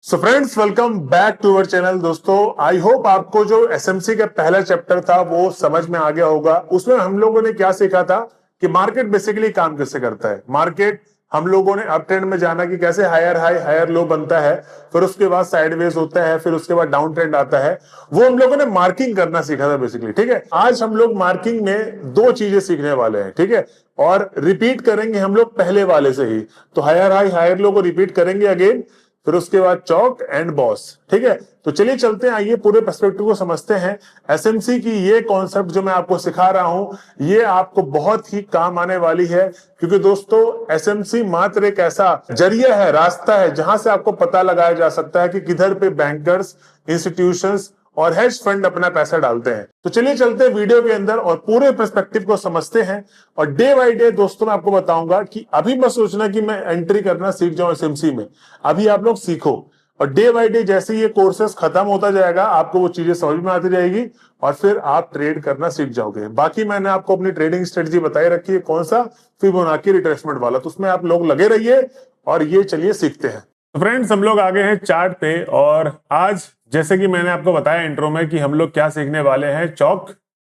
So friends, welcome back to our channel. दोस्तों, I hope आपको जो एसएमसी का पहला चैप्टर था वो समझ में आ गया होगा। उसमें हम लोगों ने क्या सीखा था कि मार्केट बेसिकली काम कैसे करता है। मार्केट हम लोगों ने अप ट्रेंड में जाना कि कैसे हायर हाई हायर लो बनता है, फिर उसके बाद साइडवेज होता है, फिर उसके बाद डाउन ट्रेंड आता है। वो हम लोगों ने मार्किंग करना सीखा था बेसिकली। ठीक है, आज हम लोग मार्किंग में दो चीजें सीखने वाले हैं। ठीक है, और रिपीट करेंगे हम लोग पहले वाले से ही। तो हायर हाई हायर लो को रिपीट करेंगे अगेन, फिर उसके बाद चौक एंड बॉस। ठीक है, तो चलिए चलते हैं, आइए पूरे पर्सपेक्टिव को समझते हैं। एसएमसी की ये कॉन्सेप्ट जो मैं आपको सिखा रहा हूं ये आपको बहुत ही काम आने वाली है, क्योंकि दोस्तों एसएमसी मात्र एक ऐसा जरिया है, रास्ता है जहां से आपको पता लगाया जा सकता है कि किधर पे बैंकर्स, इंस्टीट्यूशंस और हेज फंड अपना पैसा डालते हैं। तो चलिए चलते हैं वीडियो के अंदर और पूरे पर्सपेक्टिव को समझते हैं। और डे बाय डे दोस्तों मैं आपको बताऊंगा कि अभी मत सोचना कि मैं एंट्री करना सीख जाऊं एसएमसी में। अभी आप लोग सीखो, और डे बाय डे जैसे ये कोर्सेस खत्म होता जाएगा आपको वो चीजें समझ में आती जाएगी और फिर आप ट्रेड करना सीख जाओगे। बाकी मैंने आपको अपनी ट्रेडिंग स्ट्रेटजी बताई रखी है, कौन सा, फिबोनाची रिट्रेसमेंट वाला। तो उसमें आप लोग लगे रहिए और ये चलिए सीखते हैं। तो फ्रेंड्स, हम लोग आ गए हैं चार्ट पे, और आज जैसे कि मैंने आपको बताया इंट्रो में कि हम लोग क्या सीखने वाले हैं, चौक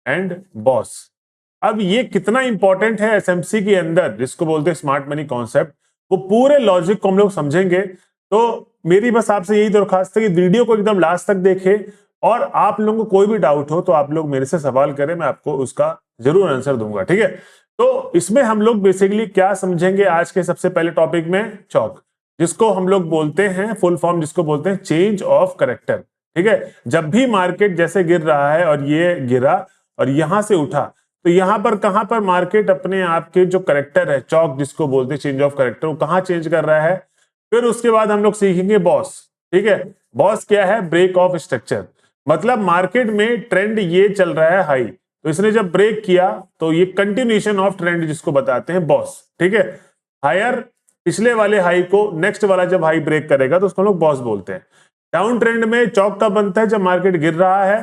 एंड बॉस। अब ये कितना इंपॉर्टेंट है एसएमसी के अंदर, जिसको बोलते हैं स्मार्ट मनी कॉन्सेप्ट, वो पूरे लॉजिक को हम लोग समझेंगे। तो मेरी बस आपसे यही दरखास्त है कि वीडियो को एकदम लास्ट तक देखें, और आप लोगों को कोई भी डाउट हो तो आप लोग मेरे से सवाल करें, मैं आपको उसका जरूर आंसर दूंगा। ठीक है, तो इसमें हम लोग बेसिकली क्या समझेंगे आज के सबसे पहले टॉपिक में, चौक, जिसको हम लोग बोलते हैं फुल फॉर्म, जिसको बोलते हैं चेंज ऑफ करेक्टर। ठीक है, जब भी मार्केट जैसे गिर रहा है और ये गिरा और यहां से उठा, तो यहां पर कहां पर मार्केट अपने आप के जो करेक्टर है, चौक जिसको बोलते हैं चेंज ऑफ करेक्टर, वो कहां चेंज कर रहा है। फिर उसके बाद हम लोग सीखेंगे बॉस। ठीक है, बॉस क्या है, ब्रेक ऑफ स्ट्रक्चर। मतलब मार्केट में ट्रेंड ये चल रहा है हाई, तो इसने जब ब्रेक किया तो ये कंटिन्यूएशन ऑफ ट्रेंड जिसको बताते हैं बॉस। ठीक है, हायर पिछले वाले हाई को नेक्स्ट वाला जब हाई ब्रेक करेगा तो उसको लोग बॉस बोलते हैं। डाउन ट्रेंड में चौक तब बनता है जब मार्केट गिर रहा है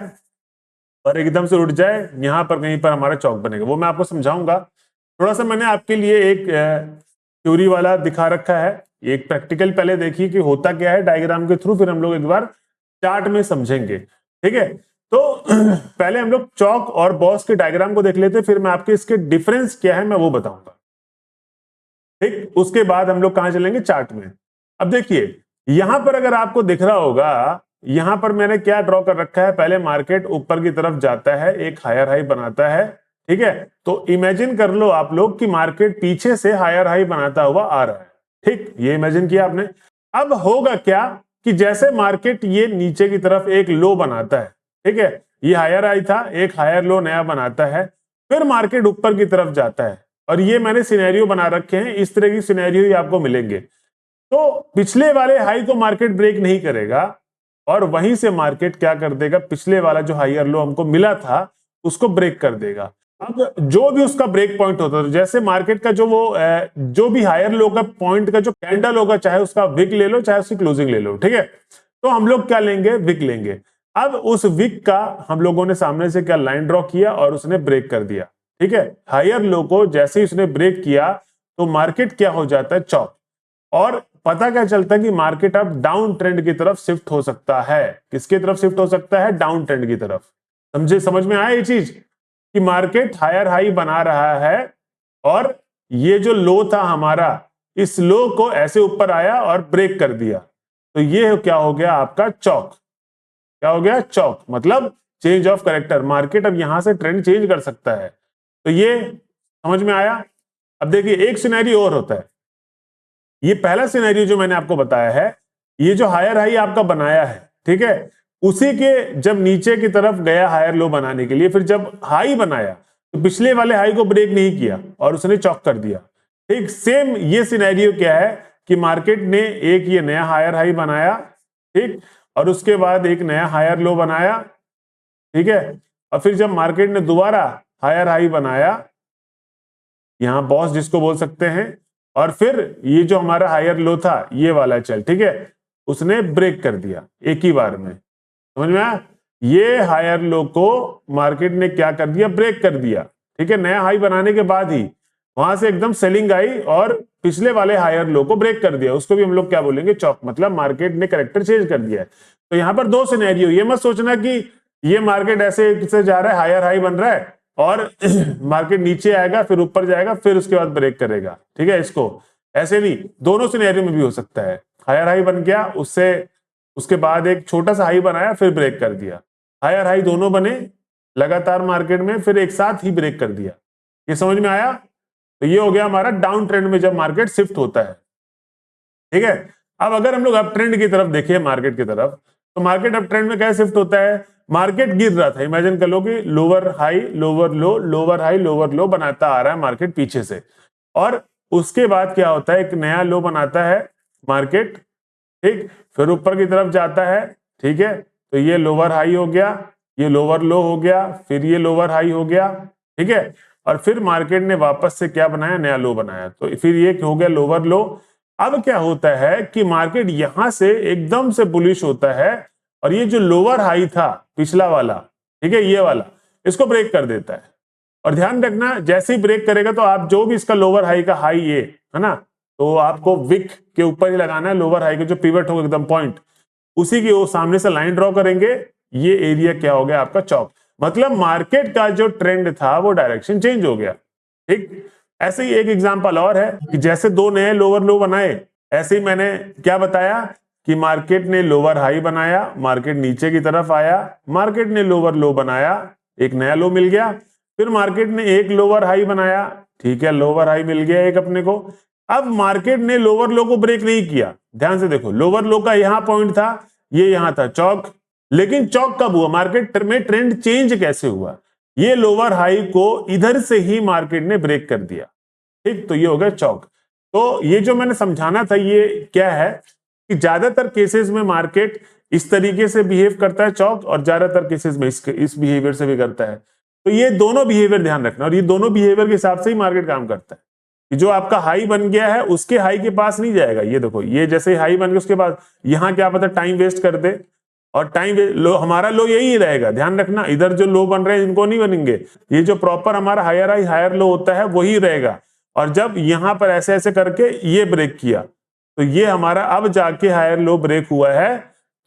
और एकदम से उठ जाए, यहां पर कहीं पर हमारा चौक बनेगा। वो मैं आपको समझाऊंगा। थोड़ा सा मैंने आपके लिए एक थ्योरी वाला दिखा रखा है, एक प्रैक्टिकल पहले देखिए कि होता क्या है डायग्राम के थ्रू, फिर हम लोग एक बार चार्ट में समझेंगे। ठीक है, तो पहले हम लोग चौक और बॉस के डायग्राम को देख लेते हैं, फिर मैं आपके इसके डिफरेंस क्या है मैं वो बताऊंगा। ठीक, उसके बाद हम लोग कहां चलेंगे, चार्ट में। अब देखिए यहां पर अगर आपको दिख रहा होगा, यहां पर मैंने क्या ड्रॉ कर रखा है, पहले मार्केट ऊपर की तरफ जाता है, एक हायर हाई बनाता है। ठीक है, तो इमेजिन कर लो आप लोग कि मार्केट पीछे से हायर हाई बनाता हुआ आ रहा है। ठीक, ये इमेजिन किया आपने। अब होगा क्या कि जैसे मार्केट ये नीचे की तरफ एक लो बनाता है, ठीक है, ये हायर हाई था, एक हायर लो नया बनाता है, फिर मार्केट ऊपर की तरफ जाता है, और ये मैंने सिनेरियो बना रखे हैं, इस तरह की सिनेरियो ही आपको मिलेंगे। तो पिछले वाले हाई को मार्केट ब्रेक नहीं करेगा, और वहीं से मार्केट क्या कर देगा, पिछले वाला जो हायर लो हमको मिला था उसको ब्रेक कर देगा। अब जो भी उसका ब्रेक पॉइंट होता है, जैसे मार्केट का जो भी हायर लो का पॉइंट का जो कैंडल होगा, चाहे उसका विक ले लो चाहे उसकी क्लोजिंग ले लो। ठीक है, तो हम लोग क्या लेंगे, विक लेंगे। अब उस विक का हम लोगों ने सामने से क्या लाइन ड्रॉ किया और उसने ब्रेक कर दिया। ठीक है, हायर लो को जैसे ही उसने ब्रेक किया तो मार्केट क्या हो जाता है, चौक। और पता क्या चलता है कि मार्केट अब डाउन ट्रेंड की तरफ शिफ्ट हो सकता है। किसकी तरफ शिफ्ट हो सकता है, डाउन ट्रेंड की तरफ। समझ में आया ये चीज कि मार्केट हायर हाई बना रहा है, और ये जो लो था हमारा, इस लो को ऐसे ऊपर आया और ब्रेक कर दिया, तो ये क्या हो गया आपका, चौक। क्या हो गया, चौक, मतलब चेंज ऑफ करेक्टर। मार्केट अब यहां से ट्रेंड चेंज कर सकता है। तो ये समझ में आया। अब देखिए एक सिनेरियो और होता है, ये पहला सिनेरियो जो मैंने आपको बताया है, ये जो हायर हाई आपका बनाया है, ठीक है, उसी के जब नीचे की तरफ गया हायर लो बनाने के लिए, फिर जब हाई बनाया तो पिछले वाले हाई को ब्रेक नहीं किया और उसने चौक कर दिया। ठीक, सेम ये सिनेरियो क्या है कि मार्केट ने एक ये नया हायर हाई बनाया, ठीक, और उसके बाद एक नया हायर लो बनाया। ठीक है, और फिर जब मार्केट ने दोबारा हायर हाई बनाया, यहां बॉस जिसको बोल सकते हैं, और फिर ये जो हमारा हायर लो था ये वाला चल, ठीक है, उसने ब्रेक कर दिया एक ही बार में। समझ में आया, ये हायर लो को मार्केट ने क्या कर दिया, ब्रेक कर दिया। ठीक है, नया हाई बनाने के बाद ही वहां से एकदम सेलिंग आई और पिछले वाले हायर लो को ब्रेक कर दिया, उसको भी हम लोग क्या बोलेंगे, चौक। मतलब मार्केट ने करेक्टर चेंज कर दिया है। तो यहाँ पर दो सिनेरियो, ये मत सोचना कि ये मार्केट ऐसे से जा रहा है, हायर हाई बन रहा है और मार्केट नीचे आएगा फिर ऊपर जाएगा फिर उसके बाद ब्रेक करेगा, ठीक है। इसको ऐसे नहीं, दोनों सिनेरियो में भी हो सकता है। हायर हाई बन गया, उससे उसके बाद एक छोटा सा हाई बनाया फिर ब्रेक कर दिया, हायर हाई दोनों बने लगातार मार्केट में, फिर एक साथ ही ब्रेक कर दिया। ये समझ में आया? तो ये हो गया हमारा डाउन ट्रेंड में जब मार्केट शिफ्ट होता है, ठीक है। अब अगर हम लोग अप ट्रेंड की तरफ देखें, मार्केट की तरफ, तो मार्केट अप ट्रेंड में कैसे शिफ्ट होता है? मार्केट गिर रहा था, इमेजिन कर लो कि लोअर हाई लोअर लो, लोअर हाई लोअर लो बनाता आ रहा है मार्केट पीछे से, और उसके बाद क्या होता है, एक नया लो बनाता है मार्केट, ठीक, फिर ऊपर की तरफ जाता है, ठीक है। तो ये लोअर हाई हो गया, ये लोअर लो हो गया, फिर ये लोअर हाई हो गया, ठीक है। और फिर मार्केट ने वापस से क्या बनाया, नया लो बनाया, तो फिर ये हो गया लोअर लो। अब क्या होता है कि मार्केट यहां से एकदम से बुलिश होता है और ये जो लोअर हाई था पिछला वाला, ठीक है, ये वाला, इसको ब्रेक कर देता है। और ध्यान रखना, जैसे ही ब्रेक करेगा तो आप जो भी इसका लोअर हाई का हाई ये है ना, तो आपको विक के ऊपर ही लगाना है, लोअर हाई के जो पिवट होगा एकदम पॉइंट, उसी की वो सामने से लाइन ड्रॉ करेंगे, ये एरिया क्या हो गया आपका, चौक। मतलब मार्केट का जो ट्रेंड था वो डायरेक्शन चेंज हो गया, ठीक। ऐसे ही एक एग्जांपल और है कि जैसे दो नए लोअर लो बनाए, ऐसे ही मैंने क्या बताया कि मार्केट ने लोअर हाई बनाया, मार्केट नीचे की तरफ आया, मार्केट ने लोअर लो बनाया, एक नया लो मिल गया, फिर मार्केट ने एक लोअर हाई बनाया, ठीक है, लोअर हाई मिल गया एक अपने को। अब मार्केट ने लोअर लो को ब्रेक नहीं किया, ध्यान से देखो, लोअर लो का यहां पॉइंट था, ये यहां था चौक, लेकिन चौक कब हुआ, मार्केट में ट्रेंड चेंज कैसे हुआ, ये लोअर हाई को इधर से ही मार्केट ने ब्रेक कर दिया, ठीक। तो ये हो गया चौक। तो ये जो मैंने समझाना था ये क्या है कि ज्यादातर केसेस में मार्केट इस तरीके से बिहेव करता है चौक, और ज्यादातर केसेस में इस बिहेवियर से भी करता है। तो ये दोनों बिहेवियर ध्यान रखना, और ये दोनों बिहेवियर के हिसाब से ही मार्केट काम करता है कि जो आपका हाई बन गया है उसके हाई के पास नहीं जाएगा। ये देखो, ये जैसे हाई बन गया उसके बाद यहां क्या पता टाइम वेस्ट कर दे, और टाइम लो, हमारा लो यही रहेगा, ध्यान रखना, इधर जो लो बन रहे हैं इनको नहीं बनेंगे, ये जो प्रॉपर हमारा हायर हाई हायर लो होता है वही रहेगा। और जब यहां पर ऐसे ऐसे करके ये ब्रेक किया, तो ये हमारा अब जाके हायर लो ब्रेक हुआ है,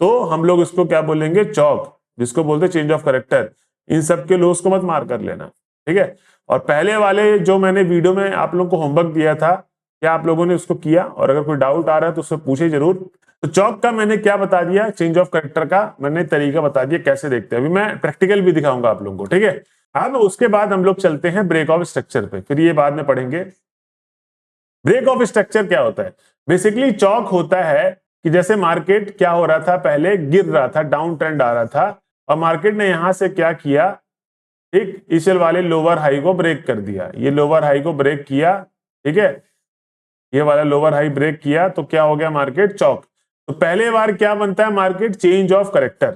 तो हम लोग इसको क्या बोलेंगे, चौक, जिसको बोलते चेंज ऑफ करेक्टर। इन सबके लोस को मत मार कर लेना, ठीक है। और पहले वाले जो मैंने वीडियो में आप लोगों को होमवर्क दिया था, क्या आप लोगों ने उसको किया? और अगर कोई डाउट आ रहा है तो उससे पूछे जरूर। तो चौक का मैंने क्या बता दिया, चेंज ऑफ करेक्टर का मैंने तरीका बता दिया कैसे देखते हैं, अभी मैं प्रैक्टिकल भी दिखाऊंगा आप लोगों को, ठीक है। अब उसके बाद हम लोग चलते हैं ब्रेक ऑफ स्ट्रक्चर पे, फिर ये बाद में पढ़ेंगे। ब्रेक ऑफ स्ट्रक्चर क्या होता है? बेसिकली चौक होता है कि जैसे मार्केट क्या हो रहा था, पहले गिर रहा था, डाउन ट्रेंड आ रहा था, और मार्केट ने यहां से क्या किया, ठीक, इस वाले लोअर हाई को ब्रेक कर दिया, ये लोअर हाई को ब्रेक किया, ठीक है, ये वाला लोअर हाई ब्रेक किया, तो क्या हो गया, मार्केट चौक। तो पहले बार क्या बनता है, मार्केट चेंज ऑफ करेक्टर,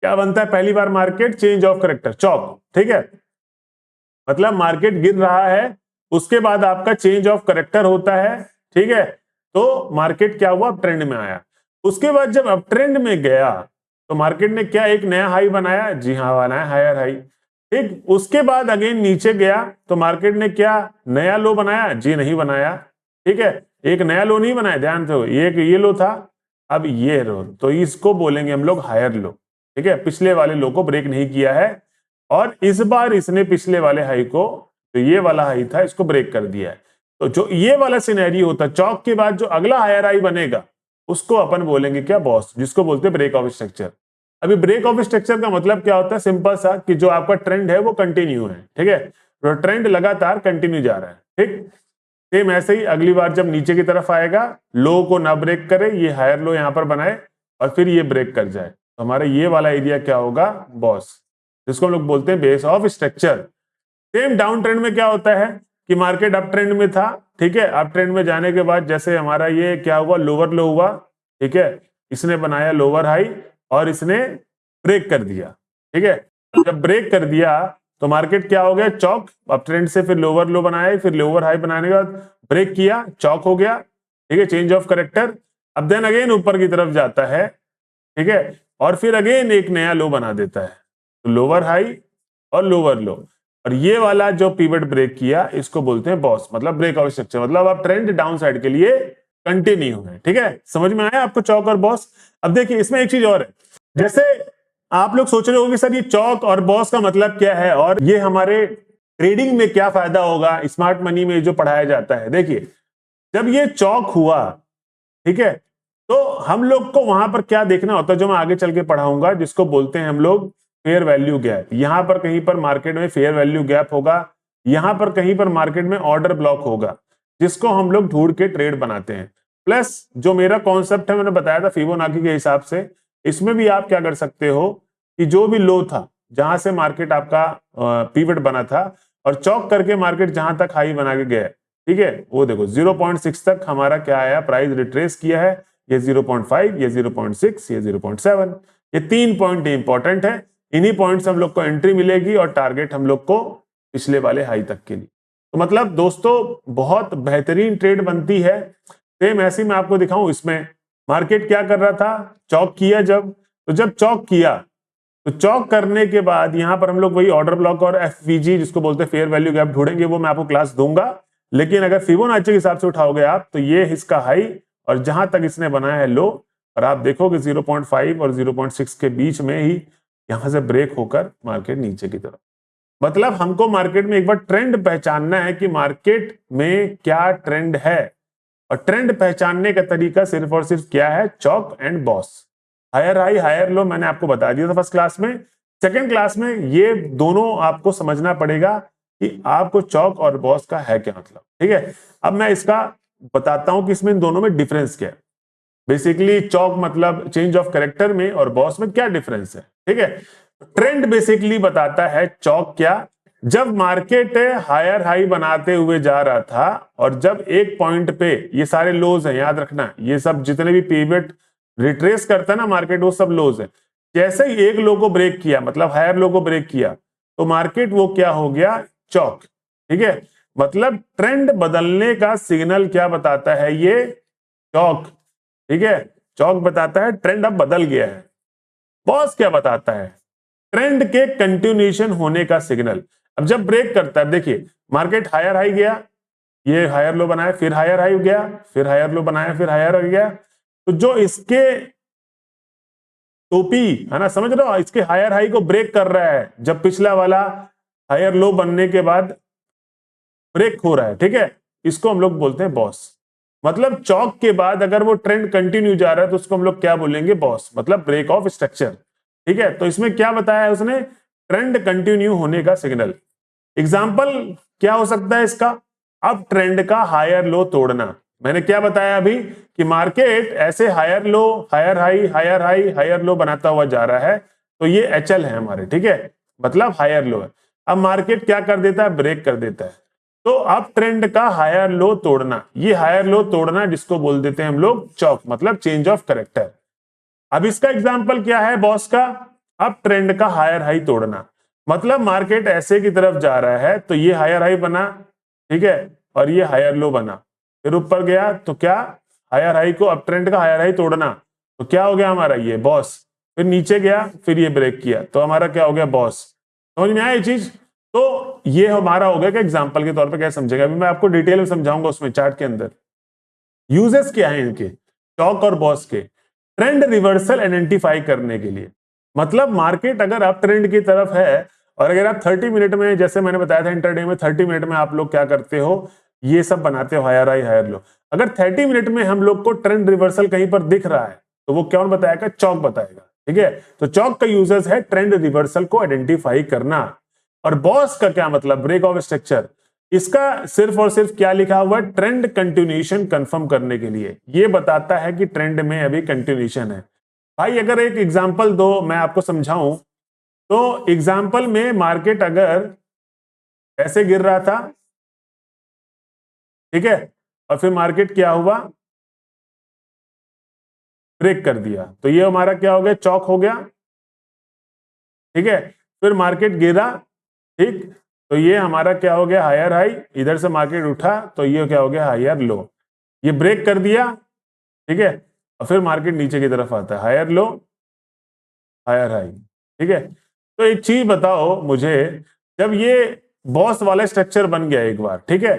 क्या बनता है पहली बार, मार्केट चेंज ऑफ करेक्टर, चौक, ठीक है। मतलब मार्केट गिर रहा है, उसके बाद आपका चेंज ऑफ करेक्टर होता है, ठीक है। तो मार्केट क्या हुआ, ट्रेंड में आया। उसके बाद जब अब ट्रेंड में गया तो मार्केट ने क्या एक नया हाई बनाया, जी हाँ बनाया, हायर हाई, ठीक। उसके बाद अगेन नीचे गया तो मार्केट ने क्या नया लो बनाया, जी नहीं बनाया, ठीक है, एक नया लो नहीं बनाया, ध्यान से, ये लो था, अब ये लो, तो इसको बोलेंगे हम लोग हायर लो, ठीक है। पिछले वाले लो को ब्रेक नहीं किया है, और इस बार इसने पिछले वाले हाई को, तो ये वाला हाई था, इसको ब्रेक कर दिया है। तो जो ये वाला सिनेरियो होता है, चौक के बाद जो अगला हायर हाई बनेगा उसको अपन बोलेंगे क्या, बॉस, जिसको बोलते हैं ब्रेक ऑफ स्ट्रक्चर। अभी ब्रेक ऑफ स्ट्रक्चर का मतलब क्या होता है, सिंपल सा, कि जो आपका ट्रेंड है वो कंटिन्यू है, ठीक है, तो ट्रेंड लगातार कंटिन्यू जा रहा है, ठीक। सेम ऐसे ही अगली बार जब नीचे की तरफ आएगा, लो को ना ब्रेक करे, ये हायर लो यहां पर बनाए और फिर ये ब्रेक कर जाए, तो हमारा ये वाला एरिया क्या होगा, बॉस, जिसको हम लोग बोलते हैं base of structure. Same down trend में क्या होता है कि मार्केट अप ट्रेंड में था, ठीक है, अप ट्रेंड में जाने के बाद जैसे हमारा ये क्या हुआ, लोअर लो हुआ, ठीक है, इसने बनाया लोअर हाई और इसने ब्रेक कर दिया, ठीक है। जब ब्रेक कर दिया तो मार्केट क्या हो गया, चौक, अप ट्रेंड से फिर लोअर लो बनाया, फिर लोअर हाई बनाने के बाद ब्रेक किया, चौक हो गया, ठीक है, चेंज ऑफ करेक्टर। अब देन अगेन ऊपर की तरफ जाता है, ठीक है, और फिर अगेन एक नया लो बना देता है, तो लोअर हाई और लोअर लो। और ये वाला जो पिवट ब्रेक किया इसको बोलते हैं बॉस, मतलब ब्रेक ऑफ स्ट्रक्चर, मतलब अब ट्रेंड डाउन साइड के लिए कंटिन्यू है। ठीक है, समझ में आया आपको चौक और बॉस? अब देखिए इसमें एक चीज और है, जैसे आप लोग सोच रहे हो कि सर ये चौक और बॉस का मतलब क्या है और ये हमारे ट्रेडिंग में क्या फायदा होगा, स्मार्ट मनी में जो पढ़ाया जाता है। देखिए जब ये चौक हुआ, ठीक है, तो हम लोग को वहां पर क्या देखना होता है जो मैं आगे चल के पढ़ाऊंगा, जिसको बोलते हैं हम लोग फेयर वैल्यू गैप। यहां पर कहीं पर मार्केट में फेयर वैल्यू गैप होगा, यहां पर कहीं पर मार्केट में ऑर्डर ब्लॉक होगा, जिसको हम लोग ढूंढ के ट्रेड बनाते हैं। प्लस जो मेरा कॉन्सेप्ट है मैंने बताया था फिबोनाची के हिसाब से, इसमें भी आप क्या कर सकते हो कि जो भी लो था जहां से मार्केट आपका पिवट बना था और चौक करके मार्केट जहां तक हाई बना के गया, ठीक है, वो देखो 0.6 तक हमारा क्या आया, प्राइस रिट्रेस किया है, ये 0.5, ये 0.6, ये 0.7, ये 3 पॉइंट इंपॉर्टेंट है। इन्हीं पॉइंट्स हम लोग को एंट्री मिलेगी और टारगेट हम लोग को पिछले वाले हाई तक के लिए। तो मतलब दोस्तों बहुत बेहतरीन ट्रेड बनती है। सेम ऐसी मैं आपको दिखाऊं, इसमें मार्केट क्या कर रहा था, चौक किया जब चौक किया तो चौक करने के बाद यहां पर हम लोग वही ऑर्डर ब्लॉक और एफवीजी जिसको बोलते हैं फेयर वैल्यू गैप ढूंढेंगे, वो मैं आपको क्लास दूंगा। लेकिन अगर फिबोनाची के हिसाब से उठाओगे आप तो ये इसका हाई और जहां तक इसने बनाया है लो, और आप देखोगे 0.5 और 0.6 के बीच में ही यहां से ब्रेक होकर मार्केट नीचे की तरफ। मतलब हमको मार्केट में एक बार ट्रेंड पहचानना है कि मार्केट में क्या ट्रेंड है, और ट्रेंड पहचानने का तरीका सिर्फ और सिर्फ क्या है, चौक एंड बॉस। हायर हाई हायर लो मैंने आपको बता दिया था फर्स्ट क्लास में। सेकंड क्लास में ये दोनों आपको समझना पड़ेगा कि आपको चौक और बॉस का है क्या मतलब। ठीक है, अब मैं इसका बताता हूं कि इसमें इन दोनों में डिफरेंस क्या है। बेसिकली चौक मतलब चेंज ऑफ कैरेक्टर में और बॉस में क्या डिफरेंस है। ठीक है, ट्रेंड बेसिकली बताता है चौक क्या, जब मार्केट हायर हाई बनाते हुए जा रहा था और जब एक पॉइंट पे, ये सारे लोज हैं याद रखना, ये सब जितने भी पिवट रिट्रेस करता है ना मार्केट वो सब लोज है। जैसे ही एक लो को ब्रेक किया, मतलब हायर लो को ब्रेक किया, तो मार्केट वो क्या हो गया, चौक। ठीक है, मतलब ट्रेंड बदलने का सिग्नल क्या बताता है, ये चौक। ठीक है, चौक बताता है ट्रेंड अब बदल गया है। बॉस क्या बताता है, ट्रेंड के कंटिन्यूएशन होने का सिग्नल। अब जब ब्रेक करता है, देखिए मार्केट हायर हाई गया, ये हायर लो बनाया, फिर हायर हाई गया, फिर हायर लो बनाया, फिर हायर हाई गया, तो जो इसके टोपी है ना, समझ रहे हो, इसके हायर हाई को ब्रेक कर रहा है जब पिछला वाला हायर लो बनने के बाद ब्रेक हो रहा है। ठीक है, इसको हम लोग बोलते हैं बॉस। मतलब चौक के बाद अगर वो ट्रेंड कंटिन्यू जा रहा है तो उसको हम लोग क्या बोलेंगे, बॉस, मतलब ब्रेक ऑफ स्ट्रक्चर। ठीक है, तो इसमें क्या बताया है उसने, ट्रेंड कंटिन्यू होने का सिग्नल। एग्जाम्पल क्या हो सकता है इसका, अब ट्रेंड का हायर लो तोड़ना। मैंने क्या बताया अभी कि मार्केट ऐसे higher low higher high higher high higher low बनाता हुआ जा रहा है, तो ये एचएल है हमारे। ठीक है, मतलब हायर लो है। अब मार्केट क्या कर देता है, ब्रेक कर देता है, तो अब ट्रेंड का हायर लो तोड़ना, ये हायर लो तोड़ना जिसको बोल देते हैं हम लोग चौक, मतलब चेंज ऑफ कैरेक्टर। अब इसका एग्जांपल क्या है बॉस का, अब ट्रेंड का हायर हाई तोड़ना, मतलब मार्केट ऐसे की तरफ जा रहा है तो ये हायर हाई बना, ठीक है, और ये हायर लो बना, फिर ऊपर गया तो क्या, हायर हाई को, अब ट्रेंड का हायर हाई तोड़ना तो क्या हो गया हमारा, ये बॉस, फिर नीचे गया, फिर ये ब्रेक किया तो हमारा क्या हो गया, बॉस। समझ में आया ये चीज? तो ये हमारा हो गया कि एग्जांपल के तौर पे कैसे समझेगा, अभी मैं आपको डिटेल में समझाऊंगा उसमें चार्ट के अंदर। यूजेस क्या है इनके, चौक और बॉस के, ट्रेंड रिवर्सल आइडेंटिफाई करने के लिए। मतलब मार्केट अगर अप ट्रेंड की तरफ है और अगर आप 30 मिनट में, जैसे मैंने बताया था इंटरडे में, 30 मिनट में आप लोग क्या करते हो, ये सब बनाते हो हायर हाई हायर लो। अगर 30 मिनट में हम लोग को ट्रेंड रिवर्सल कहीं पर दिख रहा है तो वो कौन बताएगा, चौक बताएगा। ठीक है, तो चौक का यूजेस है ट्रेंड रिवर्सल को आइडेंटिफाई करना। और बॉस का क्या मतलब, ब्रेक ऑफ स्ट्रक्चर, इसका सिर्फ और सिर्फ क्या लिखा हुआ है, ट्रेंड कंटिन्यूएशन कंफर्म करने के लिए, ये बताता है कि ट्रेंड में अभी कंटिन्यूएशन है। भाई अगर एक एग्जांपल दो मैं आपको समझाऊं, तो एग्जांपल में मार्केट अगर ऐसे गिर रहा था, ठीक है, और फिर मार्केट क्या हुआ, ब्रेक कर दिया, तो ये हमारा क्या हो गया, चौक हो गया। ठीक है, फिर मार्केट गिरा, ठीक, तो ये हमारा क्या हो गया, हायर हाई, इधर से मार्केट उठा तो ये क्या हो गया, हायर लो, ये ब्रेक कर दिया। ठीक है, और फिर मार्केट नीचे की तरफ आता है, हायर लो हायर हाई। ठीक है, तो एक चीज बताओ मुझे, जब ये बॉस वाला स्ट्रक्चर बन गया एक बार, ठीक है।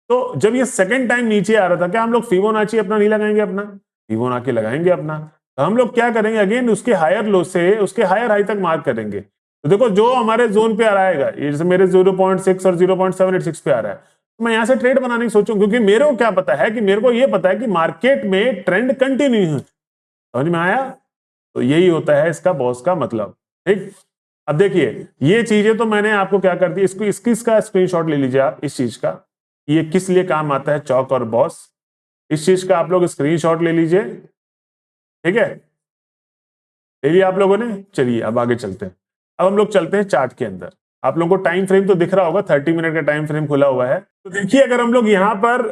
तो जब ये सेकंड टाइम नीचे आ रहा था, क्या हम लोग फिबोनाची अपना नहीं लगाएंगे, अपना फिबोनाची लगाएंगे अपना। तो हम लोग क्या करेंगे, अगेन उसके हायर लो से उसके हायर हाई तक मार्क करेंगे। तो देखो जो हमारे जोन पे आ रहा है, जैसे मेरे 0.6 और 0.786 पे आ रहा है, तो मैं यहां से ट्रेड बनाने की सोचूं, क्योंकि मेरे को क्या पता है कि मेरे को ये पता है कि मार्केट में ट्रेंड कंटिन्यू है। समझ में आया? तो यही होता है इसका बॉस का मतलब, ठीक। अब देखिए ये चीजें तो मैंने आपको क्या कर दी, इसको इसका स्क्रीनशॉट ले लीजिए आप इस चीज का, ये किस लिए काम आता है चौक और बॉस, इस चीज का आप लोग स्क्रीनशॉट ले लीजिए, ठीक है। ले लिया आप लोगों ने? चलिए अब आगे चलते हैं। अब हम लोग चलते हैं चार्ट के अंदर। आप लोगों को टाइम फ्रेम तो दिख रहा होगा, 30 मिनट का टाइम फ्रेम खुला हुआ है। तो देखिए अगर हम लोग यहाँ पर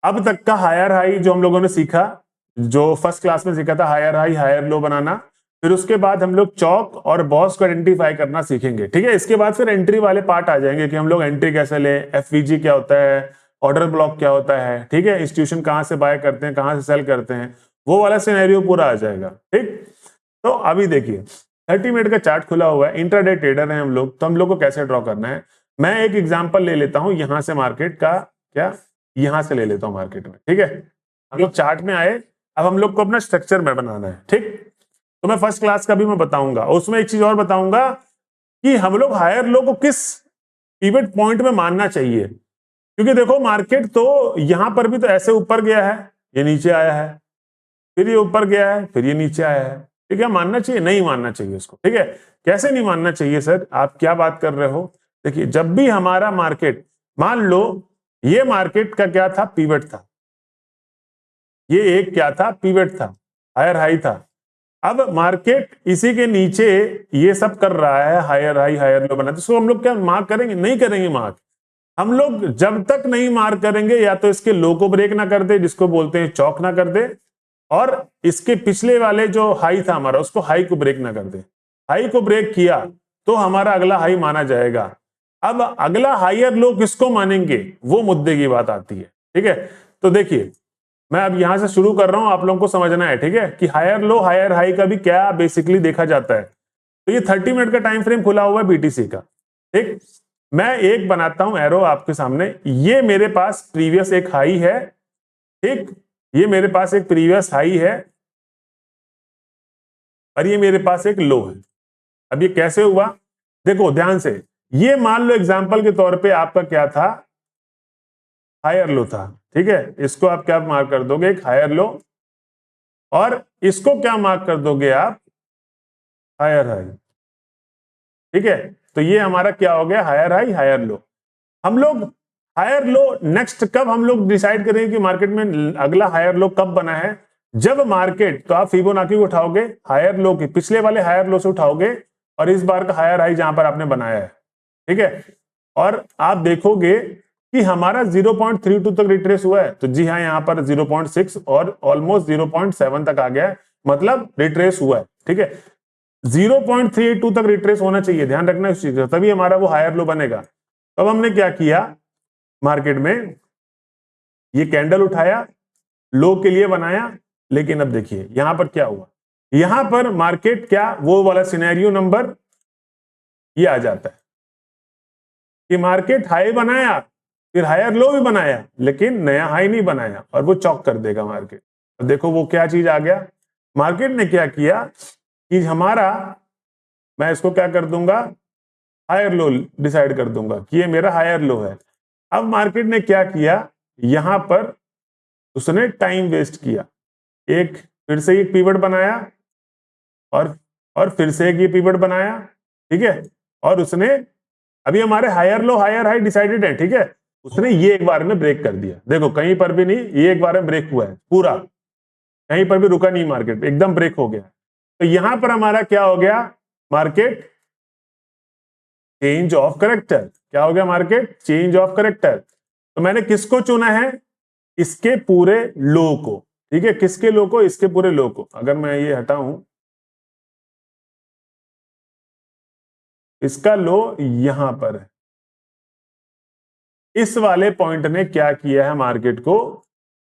अब तक का हायर हाई जो हम लोगों ने सीखा, जो फर्स्ट क्लास में सीखा था, हायर हाई हायर लो बनाना, फिर उसके बाद हम लोग चौक और बॉस को आइडेंटिफाई करना सीखेंगे, ठीक है। इसके बाद फिर एंट्री वाले पार्ट आ जाएंगे कि हम लोग एंट्री कैसे लें, एफवीजी क्या होता है, ऑर्डर ब्लॉक क्या होता है, ठीक है, इंस्टीट्यूशन कहां से बाय करते हैं, कहां से सेल करते हैं, वो वाला सिनेरियो पूरा आ जाएगा, ठीक। तो अभी देखिए 30 मिनट का चार्ट खुला हुआ है, इंट्राडे ट्रेडर हैं हम लोग, तो हम लोग को कैसे ड्रॉ करना है, मैं एक एग्जांपल ले लेता हूं यहां से मार्केट का, क्या यहां से ले लेता हूं मार्केट में, ठीक है। हम लोग चार्ट में आए, अब हम लोग को अपना स्ट्रक्चर में बनाना है, ठीक। तो मैं फर्स्ट क्लास का भी मैं बताऊंगा, उसमें एक चीज और बताऊंगा कि हम लोग हायर लो को किस पिवट पॉइंट में मानना चाहिए, क्योंकि देखो मार्केट तो यहां पर भी तो ऐसे ऊपर गया है, ये नीचे आया है, फिर ये ऊपर गया है, फिर ये नीचे आया है, ठीक है। मानना चाहिए? नहीं मानना चाहिए उसको, ठीक है। कैसे नहीं मानना चाहिए सर, आप क्या बात कर रहे हो? देखिए जब भी हमारा मार्केट, मान लो ये मार्केट का क्या था, पिवट था, ये एक क्या था, पिवट था, हायर हाई था। अब मार्केट इसी के नीचे ये सब कर रहा है, हायर हाई हायर लो बना, तो इसको हम लोग क्या मार्क करेंगे? नहीं करेंगे मार्क। हम लोग जब तक नहीं मार्क करेंगे, या तो इसके लो को ब्रेक ना कर दे, जिसको बोलते हैं चौक ना कर दे, और इसके पिछले वाले जो हाई था हमारा, उसको हाई को ब्रेक ना कर दे। हाई को ब्रेक किया तो हमारा अगला हाई माना जाएगा। अब अगला हायर लो किसको मानेंगे, वो मुद्दे की बात आती है, ठीक है। तो देखिए मैं अब यहां से शुरू कर रहा हूं, आप लोगों को समझना है, ठीक है, कि हायर लो हायर हाई का भी क्या बेसिकली देखा जाता है। तो ये 30 मिनट का टाइम फ्रेम खुला हुआ है बीटीसी का, ठीक। मैं एक बनाता हूं एरो आपके सामने, ये मेरे पास प्रीवियस एक हाई है, ठीक, ये मेरे पास एक प्रीवियस हाई है, और ये मेरे पास एक लो है। अब ये कैसे हुआ, देखो ध्यान से, ये मान लो एग्जांपल के तौर पे आपका क्या था, हायर लो था, ठीक है। इसको आप क्या मार्क कर दोगे, एक हायर लो, और इसको क्या मार्क कर दोगे आप, हायर हाई, ठीक है। तो ये हमारा क्या हो गया, हायर हाई हायर लो। हम लोग हायर लो नेक्स्ट कब हम लोग डिसाइड करेंगे कि मार्केट में अगला हायर लो कब बना है, जब मार्केट, तो आप फिबोनाची को उठाओगे, हायर लो के पिछले वाले हायर लो से उठाओगे, और इस बार का हायर हाई जहां पर आपने बनाया है, ठीक है। और आप देखोगे कि हमारा 0.32 तक रिट्रेस हुआ है, तो जी हाँ यहाँ पर 0.6 और ऑलमोस्ट 0.7 तक आ गया है, मतलब रिट्रेस हुआ है, ठीक है। 0.32 तक रिट्रेस होना चाहिए, ध्यान रखना इस चीज का, तभी हमारा वो हायर लो बनेगा। तो अब हमने क्या किया, मार्केट में ये कैंडल उठाया, लो के लिए बनाया, लेकिन अब देखिए यहां पर क्या हुआ, यहां पर मार्केट क्या, वो वाला सिनेरियो नंबर ये आ जाता है कि मार्केट हाई बनाया, फिर हायर लो भी बनाया, लेकिन नया हाई नहीं बनाया, और वो चौक कर देगा मार्केट। तो देखो वो क्या चीज आ गया, मार्केट ने क्या किया कि हमारा, मैं इसको क्या कर दूंगा, हायर लो डिसाइड कर दूंगा कि ये मेरा हायर लो है। अब मार्केट ने क्या किया, यहां पर उसने टाइम वेस्ट किया, एक फिर से एक पिवट बनाया, और फिर से एक ये पिवट बनाया, ठीक है। और उसने, अभी हमारे higher low higher high decided है, ठीक है, उसने ये एक बार में ब्रेक कर दिया, देखो कहीं पर भी नहीं, ये एक बार में ब्रेक हुआ है पूरा, कहीं पर भी रुका नहीं मार्केट, एकदम ब्रेक हो गया। तो यहां पर हमारा क्या हो गया, मार्केट चेंज ऑफ करेक्टर, क्या हो गया, मार्केट चेंज ऑफ करेक्टर। तो मैंने किसको चुना है, इसके पूरे लो को, ठीक है, किसके लो को, इसके पूरे लो को। अगर मैं ये हटाऊं, इसका लो यहां पर है, इस वाले पॉइंट ने क्या किया है, मार्केट को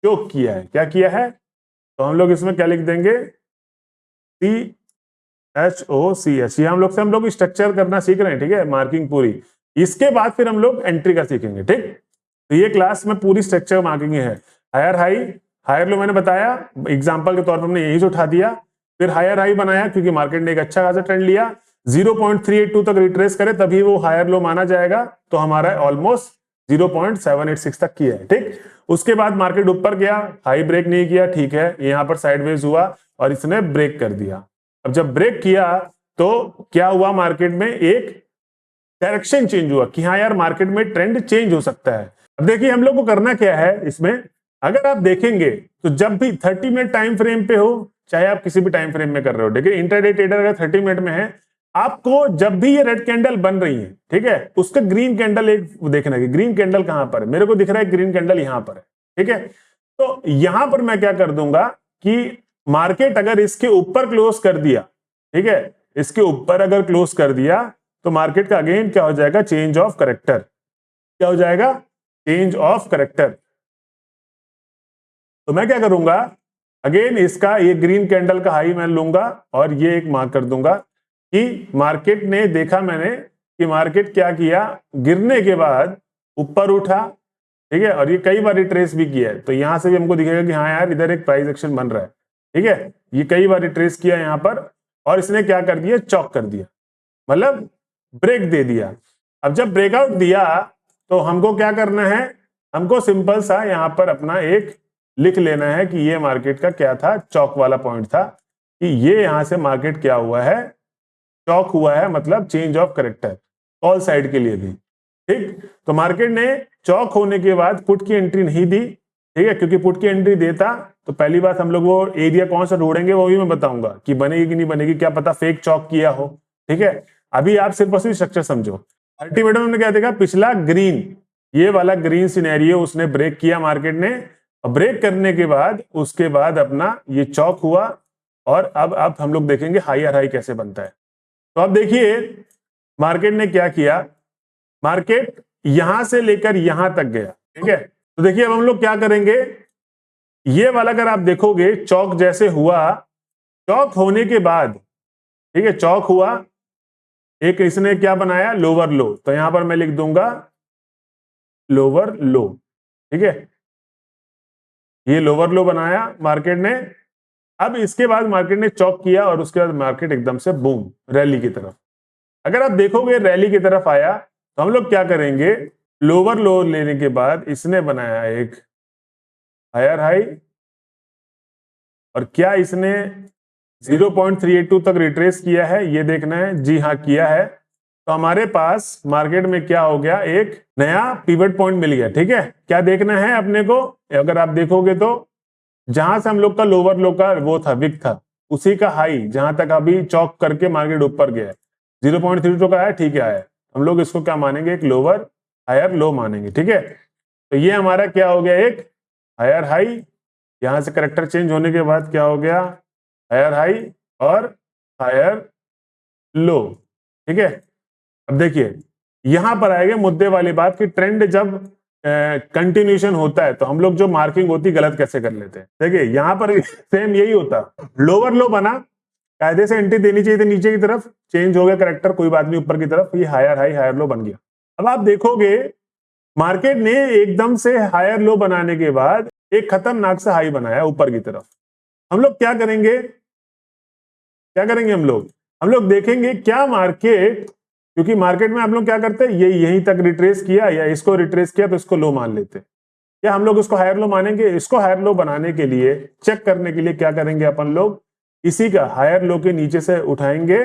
चोक किया है, क्या किया है, तो हम लोग इसमें क्या लिख देंगे, CHOCH, ये हम लोग स्ट्रक्चर करना सीख रहे हैं, ठीक है, मार्किंग पूरी। इसके बाद फिर हम लोग एंट्री का सीखेंगे। ठीक, तो ये क्लास में पूरी स्ट्रक्चर मार्किंग है। हायर हाई, हायर लो मैंने बताया, एग्जांपल के तौर पर हमने यही से उठा दिया। फिर हायर हाई बनाया क्योंकि मार्केट ने एक अच्छा खासा ट्रेंड लिया, 0.382 तक रिट्रेस करे तभी वो हायर लो माना जाएगा। तो हमारा ऑलमोस्ट 0.786 तक किया है। ठीक, उसके बाद मार्केट ऊपर गया, हाई ब्रेक नहीं किया, ठीक है, यहां पर साइडवेज हुआ और इसने ब्रेक कर दिया। अब जब ब्रेक किया तो क्या हुआ, मार्केट में एक डायरेक्शन चेंज हुआ कि हाँ यार मार्केट में ट्रेंड चेंज हो सकता है। अब देखिए हम लोग को करना क्या है इसमें, अगर आप देखेंगे तो जब भी 30 मिनट टाइम फ्रेम पे हो, चाहे आप किसी भी टाइम फ्रेम में कर रहे हो, देखिए इंट्राडे ट्रेडर अगर 30 मिनट में है, आपको जब भी ये रेड कैंडल बन रही है, ठीक है, उसका ग्रीन कैंडल एक देखना है कि ग्रीन कैंडल कहां पर है। मेरे को दिख रहा है ग्रीन कैंडल यहां पर है, ठीक है। तो यहां पर मैं क्या कर दूंगा कि मार्केट अगर इसके ऊपर क्लोज कर दिया, ठीक है, इसके ऊपर अगर क्लोज कर दिया तो मार्केट का अगेन क्या हो जाएगा, चेंज ऑफ करेक्टर। क्या हो जाएगा, चेंज ऑफ करेक्टर। तो मैं क्या करूंगा, अगेन इसका ये ग्रीन कैंडल का हाई मैं लूंगा और ये एक मार्क कर दूंगा कि मार्केट ने देखा मैंने कि मार्केट क्या किया, गिरने के बाद ऊपर उठा, ठीक है, और ये कई बार रिट्रेस भी किया है। तो यहां से भी हमको दिखेगा कि हाँ यार इधर एक प्राइस एक्शन बन रहा है, ठीक है। ये कई बार रिट्रेस किया यहां पर और इसने क्या कर दिया, चॉक कर दिया, मतलब ब्रेक दे दिया। अब जब ब्रेकआउट दिया तो हमको क्या करना है, हमको सिंपल सा यहां पर अपना एक लिख लेना है कि ये मार्केट का क्या था, चौक वाला पॉइंट था कि ये यहां से मार्केट क्या हुआ है, चौक हुआ है, मतलब change of character all side के लिए भी। ठीक, तो मार्केट ने चौक होने के बाद पुट की एंट्री नहीं दी, ठीक है, क्योंकि पुट की एंट्री देता तो पहली बात हम लोग वो एरिया कौन सा ढूंढेंगे वो भी मैं बताऊंगा कि बनेगी कि नहीं बनेगी, क्या पता फेक चौक किया हो, ठीक है। अभी आप सिर्फ और सिर्फ स्ट्रक्चर समझो। अल्टीमेटम हमने क्या देखा, पिछला ग्रीन, ये वाला ग्रीन सिनेरियो उसने ब्रेक किया मार्केट ने, और ब्रेक करने के बाद उसके बाद अपना ये चौक हुआ और अब हम लोग देखेंगे हायर हाई कैसे बनता है। तो अब देखिए मार्केट ने क्या किया, मार्केट यहां से लेकर यहां तक गया, ठीक है। तो देखिए अब हम लोग क्या करेंगे, ये वाला अगर आप देखोगे चौक जैसे हुआ, चौक होने के बाद, ठीक है, चौक हुआ, एक इसने क्या बनाया, लोअर लो, तो यहां पर मैं लिख दूंगा लोअर लो, ठीक है, ये लोअर लो बनाया मार्केट ने। अब इसके बाद मार्केट ने चौक किया और उसके बाद मार्केट एकदम से बूम रैली की तरफ। अगर आप देखोगे रैली की तरफ आया तो हम लोग क्या करेंगे, लोअर लो लेने के बाद इसने बनाया एक हायर हाई, और क्या इसने 0.382 तक रिट्रेस किया है, ये देखना है। जी हाँ किया है। तो हमारे पास मार्केट में क्या हो गया, एक नया पिवट पॉइंट मिल गया, ठीक है। क्या देखना है अपने को, अगर आप देखोगे तो जहां से हम लोग का लोअर लो का वो था, विक था, उसी का हाई जहां तक अभी चौक करके मार्केट ऊपर गया है 0.32 का है, ठीक है। हम लोग इसको क्या मानेंगे, एक लोअर हायर लो मानेंगे, ठीक है। तो ये हमारा क्या हो गया, एक हायर हाई, यहां से करेक्टर चेंज होने के बाद क्या हो गया, हायर हाई और हायर लो, ठीक है। अब देखिए यहां पर आएगा मुद्दे वाली बात कि ट्रेंड जब कंटिन्यूशन होता है तो हम लोग जो मार्किंग होती गलत कैसे कर लेते हैं। देखिए यहां पर सेम यही होता, लोअर लो बना, कायदे से एंट्री देनी चाहिए थी नीचे की तरफ, चेंज हो गया करेक्टर, कोई बात नहीं, ऊपर की तरफ ये हायर हाई हायर लो बन गया। अब आप देखोगे मार्केट ने एकदम से हायर लो बनाने के बाद एक खतरनाक सा हाई बनाया ऊपर की तरफ। हम लोग क्या करेंगे, क्या करेंगे हम लोग देखेंगे क्या मार्केट, क्योंकि मार्केट में हम लोग क्या करते हैं, ये यहीं तक रिट्रेस किया या इसको रिट्रेस किया तो इसको लो मान लेते हैं, या हम लोग इसको हायर लो मानेंगे। इसको हायर लो बनाने के लिए, चेक करने के लिए क्या करेंगे अपन लोग, इसी का हायर लो के नीचे से उठाएंगे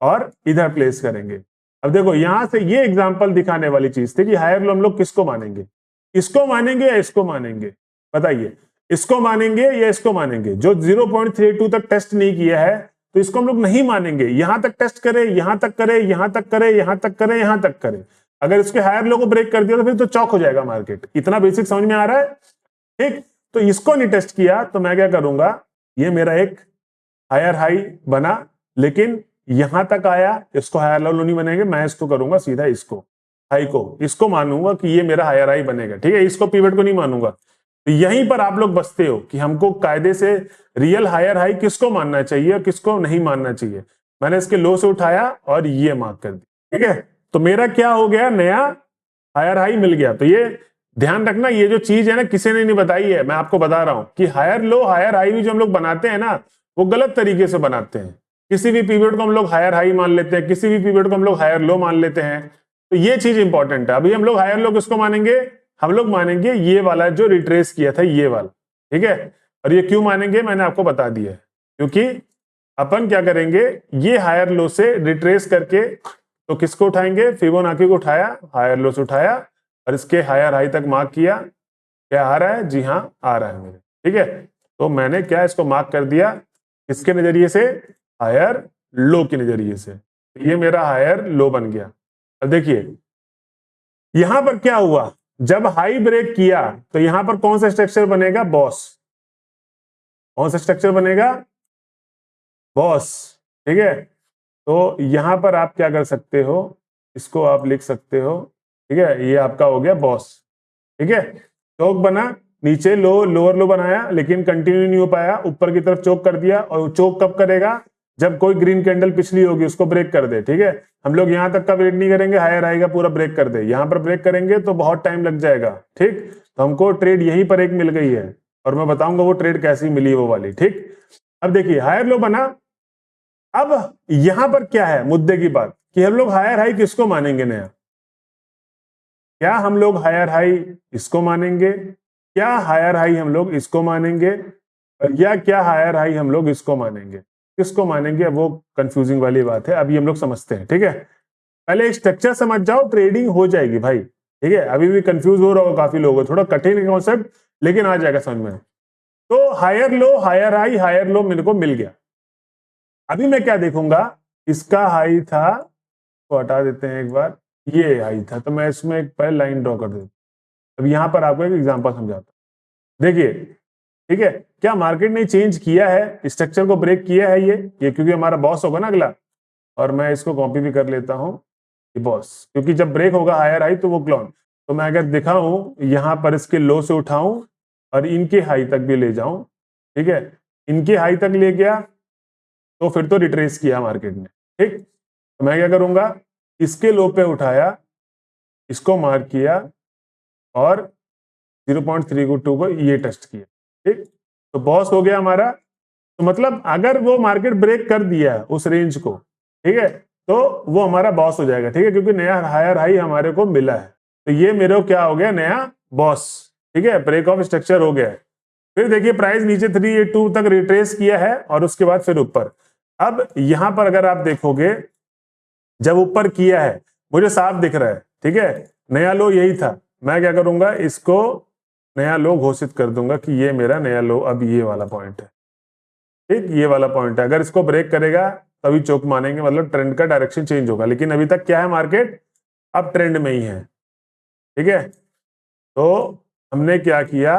और इधर प्लेस करेंगे। अब देखो यहां से ये एग्जांपल दिखाने वाली चीज थी कि हायर लो हम लोग किसको मानेंगे, इसको मानेंगे या इसको मानेंगे, बताइए, इसको मानेंगे या इसको मानेंगे। जो 0.32 तक टेस्ट नहीं किया है तो इसको हम लोग नहीं मानेंगे, यहां तक टेस्ट करे, यहां तक करे, यहां तक करे, यहां तक करे, यहां तक करे। अगर इसके हायर लो को ब्रेक कर दिया तो फिर तो चौक हो जाएगा मार्केट। इतना बेसिक समझ में आ रहा है, ठीक। तो इसको नहीं टेस्ट किया तो मैं क्या करूंगा, ये मेरा एक हायर हाई बना, लेकिन यहां तक आया, इसको हायर लो नहीं बनेंगे, मैं इसको करूंगा सीधा, इसको हाई को इसको मानूंगा कि ये मेरा हायर हाई बनेगा, ठीक है, इसको पिवट को नहीं मानूंगा। तो यहीं पर आप लोग बसते हो कि हमको कायदे से रियल हायर हाई किसको मानना चाहिए और किसको नहीं मानना चाहिए। मैंने इसके लो से उठाया और ये मार्क कर दिया, ठीक है। तो मेरा क्या हो गया, नया हायर हाई मिल गया। तो ये ध्यान रखना, ये जो चीज है ना किसी ने नहीं बताई है, मैं आपको बता रहा हूं कि हायर लो हायर हाई भी जो हम लोग बनाते हैं ना वो गलत तरीके से बनाते हैं। किसी भी पीरियड को हम लोग हायर हाई मान लेते हैं, किसी भी पीरियड को हम लोग हायर लो मान लेते हैं। तो ये चीज इंपॉर्टेंट है। अभी हम लोग हायर लो किसको मानेंगे, हम लोग मानेंगे ये वाला जो रिट्रेस किया था ये वाला, ठीक है। और ये क्यों मानेंगे मैंने आपको बता दिया है, क्योंकि अपन क्या करेंगे, ये हायर लो से रिट्रेस करके तो किसको उठाएंगे, फिबोनाची को उठाया, हायर लो से उठाया और इसके हायर हाई तक मार्क किया। क्या आ रहा है, जी हाँ आ रहा है मेरे, ठीक है। तो मैंने क्या इसको मार्क कर दिया, किसके नजरिए से, हायर लो के नजरिए से। ये मेरा हायर लो बन गया। अब देखिए यहां पर क्या हुआ, जब हाई ब्रेक किया तो यहां पर कौन सा स्ट्रक्चर बनेगा, बॉस। कौन सा स्ट्रक्चर बनेगा, बॉस, ठीक है। तो यहां पर आप क्या कर सकते हो, इसको आप लिख सकते हो, ठीक है, ये आपका हो गया बॉस, ठीक है। चौक बना, नीचे लो लोअर लो बनाया लेकिन कंटिन्यू नहीं हो पाया, ऊपर की तरफ चौक कर दिया। और चौक कब करेगा, जब कोई ग्रीन कैंडल पिछली होगी उसको ब्रेक कर दे, ठीक है। हम लोग यहां तक का वेट नहीं करेंगे, हायर आएगा पूरा ब्रेक कर दे, यहां पर ब्रेक करेंगे तो बहुत टाइम लग जाएगा, ठीक। तो हमको ट्रेड यहीं पर एक मिल गई है और मैं बताऊंगा वो ट्रेड कैसी मिली वो वाली, ठीक। अब देखिए हायर लो बना। अब यहां पर क्या है मुद्दे की बात, कि हम लोग हायर हाई किसको मानेंगे नया, क्या हम लोग हायर हाई इसको मानेंगे, क्या हायर हाई हम लोग इसको मानेंगे, या क्या हायर हाई हम लोग इसको मानेंगे, किसको मानेंगे, वो कंफ्यूजिंग वाली बात है। अभी हम लोग समझते हैं, ठीक है। पहले एक स्ट्रक्चर समझ जाओ, ट्रेडिंग हो जाएगी भाई, ठीक है। अभी भी कंफ्यूज हो रहा हो काफी लोगों, थोड़ा कठिन कॉन्सेप्ट लेकिन आ जाएगा समझ में। तो higher low higher high higher low मेरे को मिल गया। अभी मैं क्या देखूंगा, इसका हाई था, तो हटा देते हैं एक बार, ये हाई था, तो मैं इसमें एक पहले लाइन ड्रॉ कर देता। अब यहां पर आपको एक एग्जांपल समझाता हूं, देखिए, ठीक है। क्या मार्केट ने चेंज किया है, स्ट्रक्चर को ब्रेक किया है ये क्योंकि हमारा बॉस होगा ना अगला, और मैं इसको कॉपी भी कर लेता हूं, ये बॉस, क्योंकि जब ब्रेक होगा हायर हाई तो वो क्लोन। तो मैं अगर दिखाऊं यहां पर इसके लो से उठाऊं और इनके हाई तक भी ले जाऊं, ठीक है, इनके हाई तक ले गया तो फिर तो रिट्रेस किया मार्केट ने, ठीक। तो मैं क्या करूंगा, इसके लो पे उठाया, इसको मार्क किया और 0.322 को ये टेस्ट किया, ठीक। तो बॉस हो गया हमारा। तो मतलब अगर वो मार्केट ब्रेक कर दिया उस रेंज को, ठीक है, तो वो हमारा बॉस हो जाएगा, ठीक है, क्योंकि नया हायर हाई हमारे को मिला है। तो ये मेरे को क्या हो गया, नया बॉस, ठीक है, ब्रेक ऑफ स्ट्रक्चर हो गया है। फिर देखिए प्राइस नीचे 382 तक रिट्रेस किया है और उसके बाद फिर ऊपर। अब यहां पर अगर आप देखोगे, जब ऊपर किया है मुझे साफ दिख रहा है, ठीक है, नया लो यही था। मैं क्या करूंगा, इसको नया लो घोषित कर दूंगा कि ये मेरा नया लो अब ये वाला पॉइंट है, ठीक, ये वाला पॉइंट है। अगर इसको ब्रेक करेगा तभी चौक मानेंगे, मतलब ट्रेंड का डायरेक्शन चेंज होगा। लेकिन अभी तक क्या है, मार्केट अब ट्रेंड में ही है, ठीक है। तो हमने क्या किया,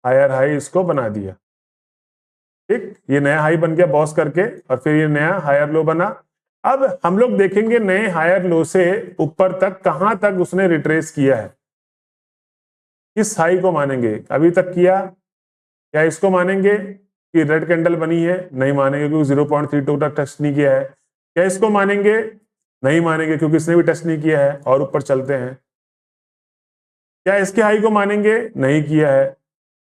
हायर हाई इसको बना दिया, ठीक, ये नया हाई बन गया बॉस करके, और फिर ये नया हायर लो बना। अब हम लोग देखेंगे नए हायर लो से ऊपर तक कहां तक उसने रिट्रेस किया है, किस हाई को मानेंगे। अभी तक किया, क्या इसको मानेंगे कि रेड कैंडल बनी है, नहीं मानेंगे क्योंकि 0.32 तक टेस्ट नहीं किया है। क्या इसको मानेंगे, नहीं मानेंगे क्योंकि इसने भी टेस्ट नहीं किया है, और ऊपर चलते हैं। क्या इसके हाई को मानेंगे, नहीं किया है।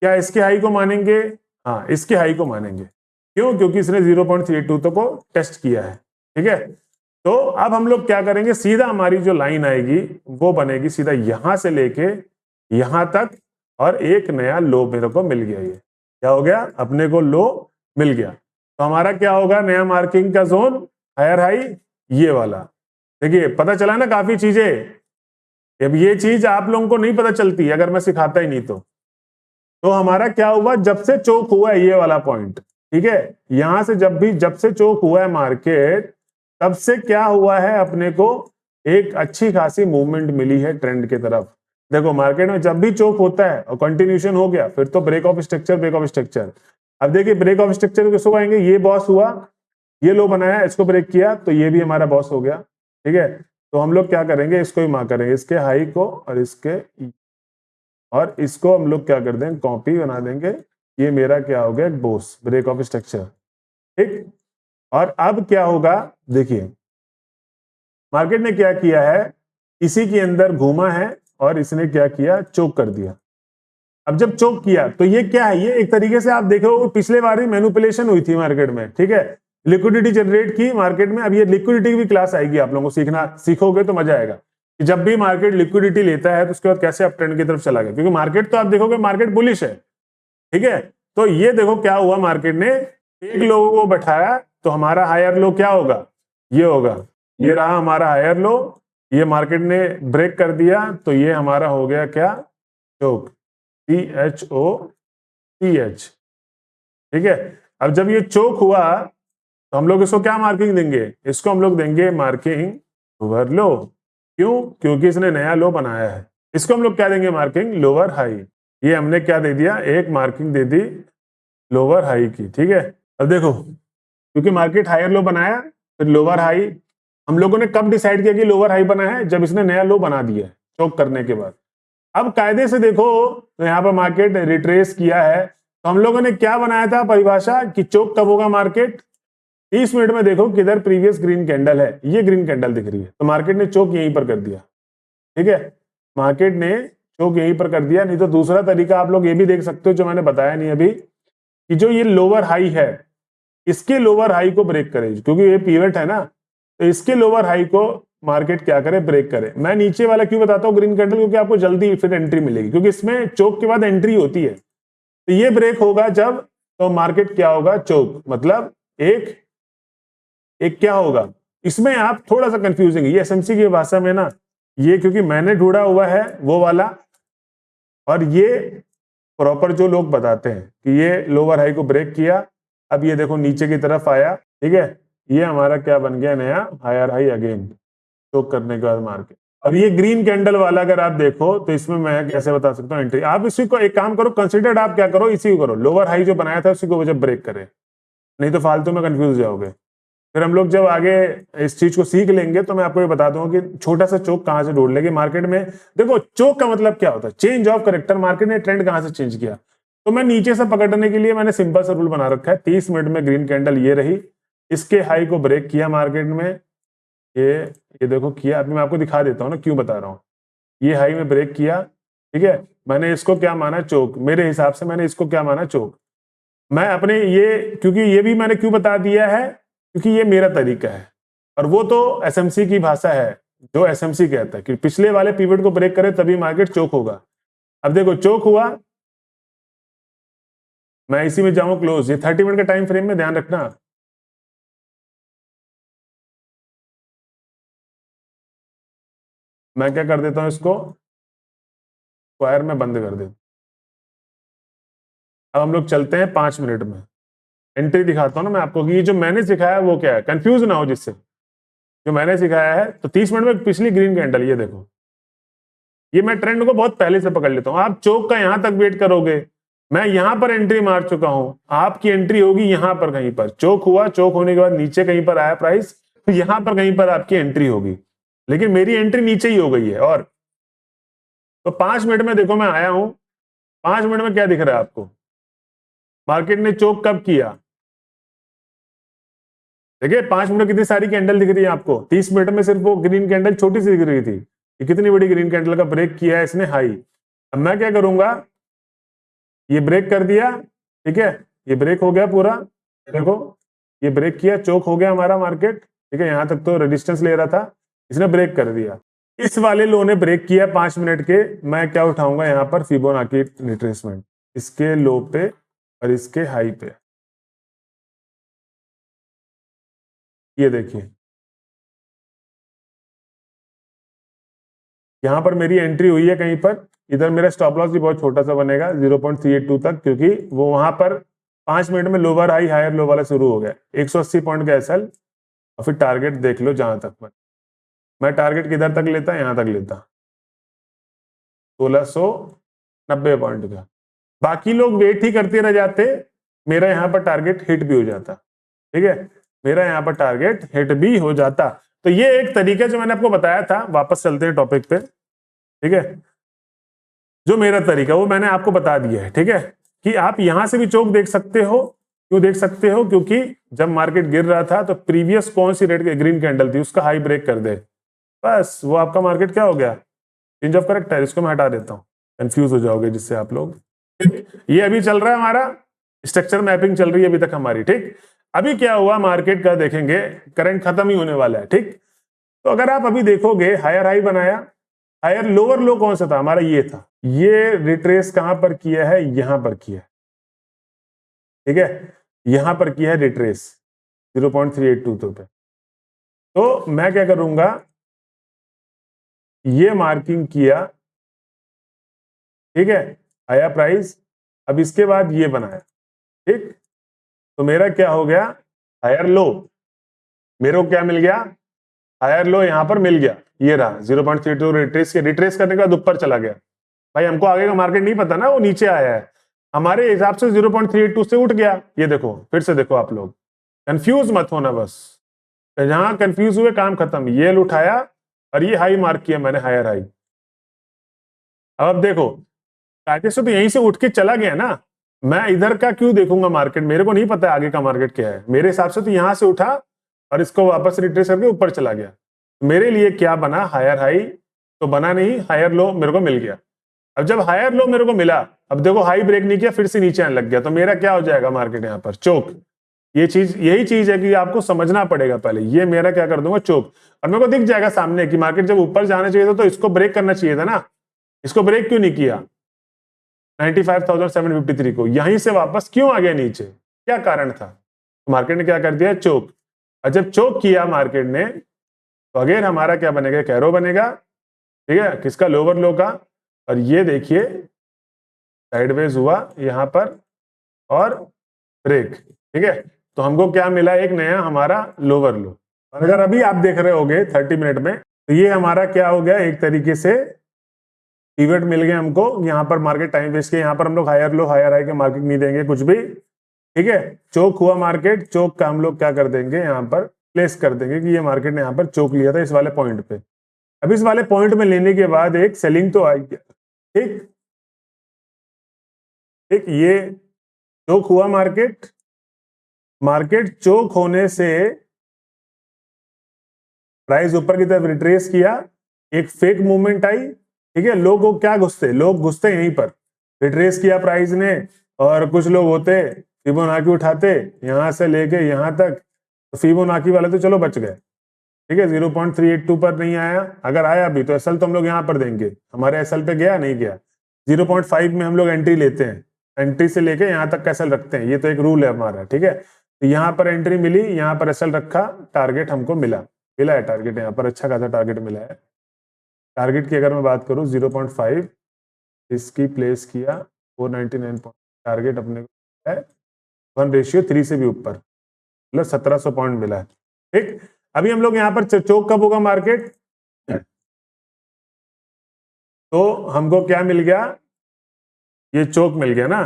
क्या इसके हाई को मानेंगे, हाँ इसके हाई को मानेंगे, क्यों, क्योंकि इसने 0.32 तक को टेस्ट किया है, ठीक है। तो अब हम लोग क्या करेंगे, सीधा हमारी जो लाइन आएगी वो बनेगी सीधा यहां से लेके यहां तक, और एक नया लो मेरे को मिल गया। ये क्या हो गया, अपने को लो मिल गया। तो हमारा क्या होगा, नया मार्किंग का जोन हायर हाई ये वाला। देखिए पता चला ना काफी चीजें। अब ये चीज आप लोगों को नहीं पता चलती अगर मैं सिखाता ही नहीं तो हमारा क्या हुआ, जब से चोक हुआ है ये वाला पॉइंट, ठीक है, यहां से जब से चोक हुआ है मार्केट, तब से क्या हुआ है, अपने को एक अच्छी खासी मूवमेंट मिली है ट्रेंड की तरफ। देखो मार्केट में जब भी चोक होता है और कंटिन्यूशन हो गया फिर तो break of structure, break of structure. अब देखिए ब्रेक ऑफ स्ट्रक्चर किसको आएंगे, ये बॉस हुआ, ये लो बनाया, इसको ब्रेक किया तो ये भी हमारा बॉस हो गया, ठीक है। तो हम लोग क्या करेंगे, इसको ही मार्क करेंगे, इसके हाई को और इसको हम लोग क्या कर देंगे, कॉपी बना देंगे। ये मेरा क्या हो गया, बॉस, ब्रेक ऑफ स्ट्रक्चर, ठीक। और अब क्या होगा देखिए, मार्केट ने क्या किया है, इसी के अंदर घूमा है और इसने क्या किया, चोक कर दिया। अब जब चोक किया तो ये क्या है, ये एक तरीके से आप देखो पिछले बार भी मैनिपुलेशन हुई थी मार्केट में, ठीक है, लिक्विडिटी जनरेट की मार्केट में। अब ये लिक्विडिटी की भी क्लास आएगी, आप लोगों को सीखना, सीखोगे तो मजा आएगा कि जब भी मार्केट लिक्विडिटी लेता है तो उसके बाद कैसे अप ट्रेंड की तरफ चला गया, क्योंकि मार्केट तो आप देखोगे मार्केट बुलिश है, ठीक है। तो ये देखो क्या हुआ, मार्केट ने एक लो को बैठाया तो हमारा हायर लो क्या होगा, ये होगा, ये रहा हमारा हायर लो, ये मार्केट ने ब्रेक कर दिया तो ये हमारा हो गया क्या, चोक, CHOCH, ठीक है। अब जब ये चोक हुआ तो हम लोग इसको क्या मार्किंग देंगे, इसको हम लोग देंगे मार्किंग लोअर लो, क्यों, क्योंकि इसने नया लो बनाया है। इसको हम लोग क्या देंगे, मार्किंग लोअर हाई। ये हमने क्या दे दिया, एक marking they the lower high की, ठीक है। अब देखो क्योंकि मार्केट हायर लो बनाया फिर लोअर हाई, हम लोगों ने कब डिसाइड किया कि लोअर हाई बना है, जब इसने नया लो बना दिया है चोक करने के बाद। अब कायदे से देखो तो यहाँ पर मार्केट रिट्रेस किया है, तो हम लोगों ने क्या बनाया था परिभाषा कि चोक कब होगा मार्केट, 30 मिनट में देखो किधर प्रीवियस ग्रीन कैंडल है, ये ग्रीन कैंडल दिख रही है, तो मार्केट ने चोक यहीं पर कर दिया, ठीक है, मार्केट ने चोक यहीं पर कर दिया। नहीं तो दूसरा तरीका आप लोग ये भी देख सकते हो जो मैंने बताया नहीं अभी, कि जो ये लोअर हाई है इसके लोअर हाई को ब्रेक करे, क्योंकि ये पीवट है ना, तो इसके लोअर हाई को मार्केट क्या करे, ब्रेक करे। मैं नीचे वाला क्यों बताता हूँ ग्रीन कैंडल, क्योंकि आपको जल्दी फिर एंट्री मिलेगी, क्योंकि इसमें चोक के बाद एंट्री होती है, तो ये ब्रेक होगा जब, तो मार्केट क्या होगा, चोक, मतलब एक क्या होगा। इसमें आप थोड़ा सा कंफ्यूजिंग है ये एसएमसी की भाषा में ना, ये क्योंकि मैंने ढूंढा हुआ है वो वाला, और ये प्रॉपर जो लोग बताते हैं कि ये लोअर हाई को ब्रेक किया, अब ये देखो नीचे की तरफ आया, ठीक है, ये हमारा क्या बन गया, नया हायर हाई अगेन चोक करने के बाद मार्केट। अब ये ग्रीन कैंडल वाला अगर आप देखो तो इसमें मैं कैसे बता सकता हूँ एंट्री, आप इसी को एक काम करो, कंसिडर्ड आप क्या करो, इसी को करो, लोअर हाई जो बनाया था उसी को जब ब्रेक करे, नहीं तो फालतू में कंफ्यूज जाओगे। फिर हम लोग जब आगे इस चीज को सीख लेंगे तो मैं आपको ये बता दूंगा कि छोटा सा चोक कहां से ढूंढ लेंगे मार्केट में। देखो चोक का मतलब क्या होता है, चेंज ऑफ करेक्टर, मार्केट ने ट्रेंड कहां से चेंज किया। तो मैं नीचे से पकड़ने के लिए मैंने सिंपल सा रूल बना रखा है, 30 मिनट में ग्रीन कैंडल ये रही, इसके हाई को ब्रेक किया मार्केट में, ये देखो किया, अभी मैं आपको दिखा देता हूँ ना क्यों बता रहा हूँ, ये हाई में ब्रेक किया, ठीक है, मैंने इसको क्या माना, चोक, मेरे हिसाब से मैंने इसको क्या माना, चोक। मैं अपने ये, क्योंकि ये भी मैंने क्यों बता दिया है, क्योंकि ये मेरा तरीका है, और वो तो एसएमसी की भाषा है, जो एसएमसी कहता है कि पिछले वाले पीरियड को ब्रेक करे तभी मार्केट चोक होगा। अब देखो चोक हुआ, मैं इसी में जाऊं क्लोज, ये 30 मिनट का टाइम फ्रेम में ध्यान रखना। मैं क्या कर देता हूं, इसको स्क्वायर में बंद कर देता हूं। अब हम लोग चलते हैं 5 मिनट में, एंट्री दिखाता हूं ना मैं आपको कि ये जो मैंने सिखाया वो क्या है, कंफ्यूज ना हो जिससे, जो मैंने सिखाया है। तो 30 मिनट में पिछली ग्रीन कैंडल, ये देखो, ये मैं ट्रेंड को बहुत पहले से पकड़ लेता हूं, आप चोक का यहां तक वेट करोगे, मैं यहां पर एंट्री मार चुका हूं, आपकी एंट्री होगी यहां पर कहीं पर, चोक हुआ, चोक होने के बाद नीचे कहीं पर आया प्राइस, तो यहां पर कहीं पर आपकी एंट्री होगी, लेकिन मेरी एंट्री नीचे ही हो गई है। और तो 5 मिनट में देखो मैं आया हूं, 5 मिनट में क्या दिख रहा है आपको, मार्केट ने चोक कब किया, देखिए 5 मिनट कितनी सारी कैंडल दिख रही है आपको, 30 मिनट में सिर्फ वो ग्रीन कैंडल छोटी सी दिख रही थी, ये कितनी बड़ी ग्रीन कैंडल का ब्रेक किया है इसने हाई। अब मैं क्या करूंगा, ये ब्रेक कर दिया, ठीक है, ये ब्रेक हो गया पूरा, देखो ये ब्रेक किया, चोक हो गया हमारा मार्केट, ठीक है, यहां तक तो रेजिस्टेंस ले रहा था, इसने ब्रेक कर दिया, इस वाले लो ने ब्रेक किया 5 मिनट के, मैं क्या उठाऊंगा यहाँ पर, फिबोनाची रिट्रेसमेंट, इसके लो पे और इसके हाई पे, ये देखिए यहां पर मेरी एंट्री हुई है कहीं पर, इधर मेरा स्टॉप लॉस भी बहुत छोटा सा बनेगा 0.382 तक, क्योंकि वो वहां पर 5 मिनट में लोअर हाई हायर लो वाला शुरू हो गया, 180 पॉइंट का एसएल, और फिर टारगेट देख लो जहां तक मैं टारगेट किधर तक लेता, यहां तक लेता 1690 पॉइंट का, बाकी लोग वेट ही करते रह जाते, मेरा यहाँ पर टारगेट हिट भी हो जाता, ठीक है, मेरा यहाँ पर टारगेट हिट भी हो जाता। तो ये एक तरीका जो मैंने आपको बताया था, वापस चलते हैं टॉपिक पे, ठीक है, जो मेरा तरीका वो मैंने आपको बता दिया है, ठीक है, कि आप यहां से भी चोक देख सकते हो, क्यों देख सकते हो, क्योंकि जब मार्केट गिर रहा था तो प्रीवियस कौन सी रेड ग्रीन कैंडल थी उसका हाई ब्रेक कर दे, बस वो आपका मार्केट क्या हो गया, चेंज ऑफ करेक्टर। इसको मैं हटा देता हूँ, कंफ्यूज हो जाओगे जिससे आप लोग। ये अभी चल रहा है हमारा स्ट्रक्चर मैपिंग चल रही है अभी तक हमारी, ठीक। अभी क्या हुआ मार्केट का देखेंगे, करंट खत्म ही होने वाला है, ठीक। तो अगर आप अभी देखोगे हायर हाई बनाया, हायर लोअर लो कौन सा था हमारा, ये था। ये रिट्रेस कहां पर किया है, यहां पर किया है, ठीक है, यहां पर किया है रिट्रेस 0.382 पे। तो मैं क्या करूंगा, ये मार्किंग किया, ठीक है, आया प्राइस, अब इसके बाद ये बनाया, ठीक। तो मेरा क्या हो गया, हायर लो, मेरे को क्या मिल गया, हायर लो यहां पर मिल गया, ये रहा 0.32 रिट्रेस के, रिट्रेस करने के बाद ऊपर चला गया। भाई हमको आगे का मार्केट नहीं पता ना, वो नीचे आया है, हमारे हिसाब से 0.382 से उठ गया। ये देखो फिर से देखो, आप लोग कंफ्यूज मत होना, बस जहां कंफ्यूज हुए काम खत्म। ये उठाया और ये हाई मार्क किया मैंने, हायर हाई। अब देखो कायदे से तो यहीं से उठ के चला गया ना, मैं इधर का क्यों देखूंगा मार्केट, मेरे को नहीं पता आगे का मार्केट क्या है। मेरे हिसाब से तो यहां से उठा और इसको वापस रिट्रेस करके ऊपर चला गया। मेरे लिए क्या बना, हायर हाई तो बना नहीं, हायर लो मेरे को मिल गया। अब जब हायर लो मेरे को मिला, अब देखो हाई ब्रेक नहीं किया, फिर से नीचे आने लग गया, तो मेरा क्या हो जाएगा मार्केट यहाँ पर, चोक। ये चीज, यही चीज है कि आपको समझना पड़ेगा पहले। ये मेरा क्या कर दूंगा, चोक। और मेरे को दिख जाएगा सामने कि मार्केट जब ऊपर जाना चाहिए था तो इसको ब्रेक करना चाहिए था ना, इसको ब्रेक क्यों नहीं किया 95,753 को, यहीं से वापस क्यों आ गया नीचे, क्या कारण था। तो मार्केट ने क्या कर दिया, चोक। और जब चोक किया मार्केट ने, तो अगेन हमारा क्या बनेगा, कैरो बनेगा, ठीक है, किसका, लोअर लो का। और ये देखिए साइडवेज हुआ यहां पर और ब्रेक, ठीक है। तो हमको क्या मिला, एक नया हमारा लोअर लो। और अगर अभी आप देख रहे होगे 30 मिनट में, तो ये हमारा क्या हो गया, एक तरीके से पिवट मिल गया हमको। यहाँ पर मार्केट टाइम वेस्ट किया, यहाँ पर हम लोग हायर लो हायर हाई के मार्केट नहीं देंगे कुछ भी, ठीक है। चोक हुआ मार्केट, चोक का हम लोग क्या कर देंगे, यहाँ पर प्लेस कर देंगे कि ये मार्केट ने यहाँ पर चोक लिया था इस वाले पॉइंट पे। अब इस वाले पॉइंट में लेने के बाद एक सेलिंग तो आई, ठीक ठीक। ये चोक हुआ मार्केट, मार्केट चोक होने से प्राइस ऊपर की तरफ रिट्रेस किया, एक फेक मूवमेंट आई, ठीक है। लोग क्या घुसते, लोग घुसते यहीं पर, रिट्रेस किया प्राइस ने, और कुछ लोग होते फिबोनाची उठाते यहां से लेके यहां तक, तो फिबोनाची वाले तो चलो बच गए, ठीक है। 0.382 पर नहीं आया, अगर आया भी तो एसएल तो हम लोग यहाँ पर देंगे, हमारे एसएल पे गया नहीं गया। 0.5 में हम लोग एंट्री लेते हैं, एंट्री से लेके यहाँ तक का एसएल रखते हैं, ये तो एक रूल है हमारा, ठीक है। तो यहाँ पर एंट्री मिली, यहाँ पर एसएल रखा, टारगेट हमको मिला है टारगेट, यहाँ पर अच्छा खासा टारगेट मिला है। टारगेट की अगर मैं बात करूँ 0.5, इसकी प्लेस किया 499 पॉइंट, टारगेट अपने को है 1:3 से भी ऊपर, मतलब 1700 पॉइंट मिला है, ठीक। अभी हम लोग यहाँ पर चोक कब होगा मार्केट, तो हमको क्या मिल गया, ये चोक मिल गया ना।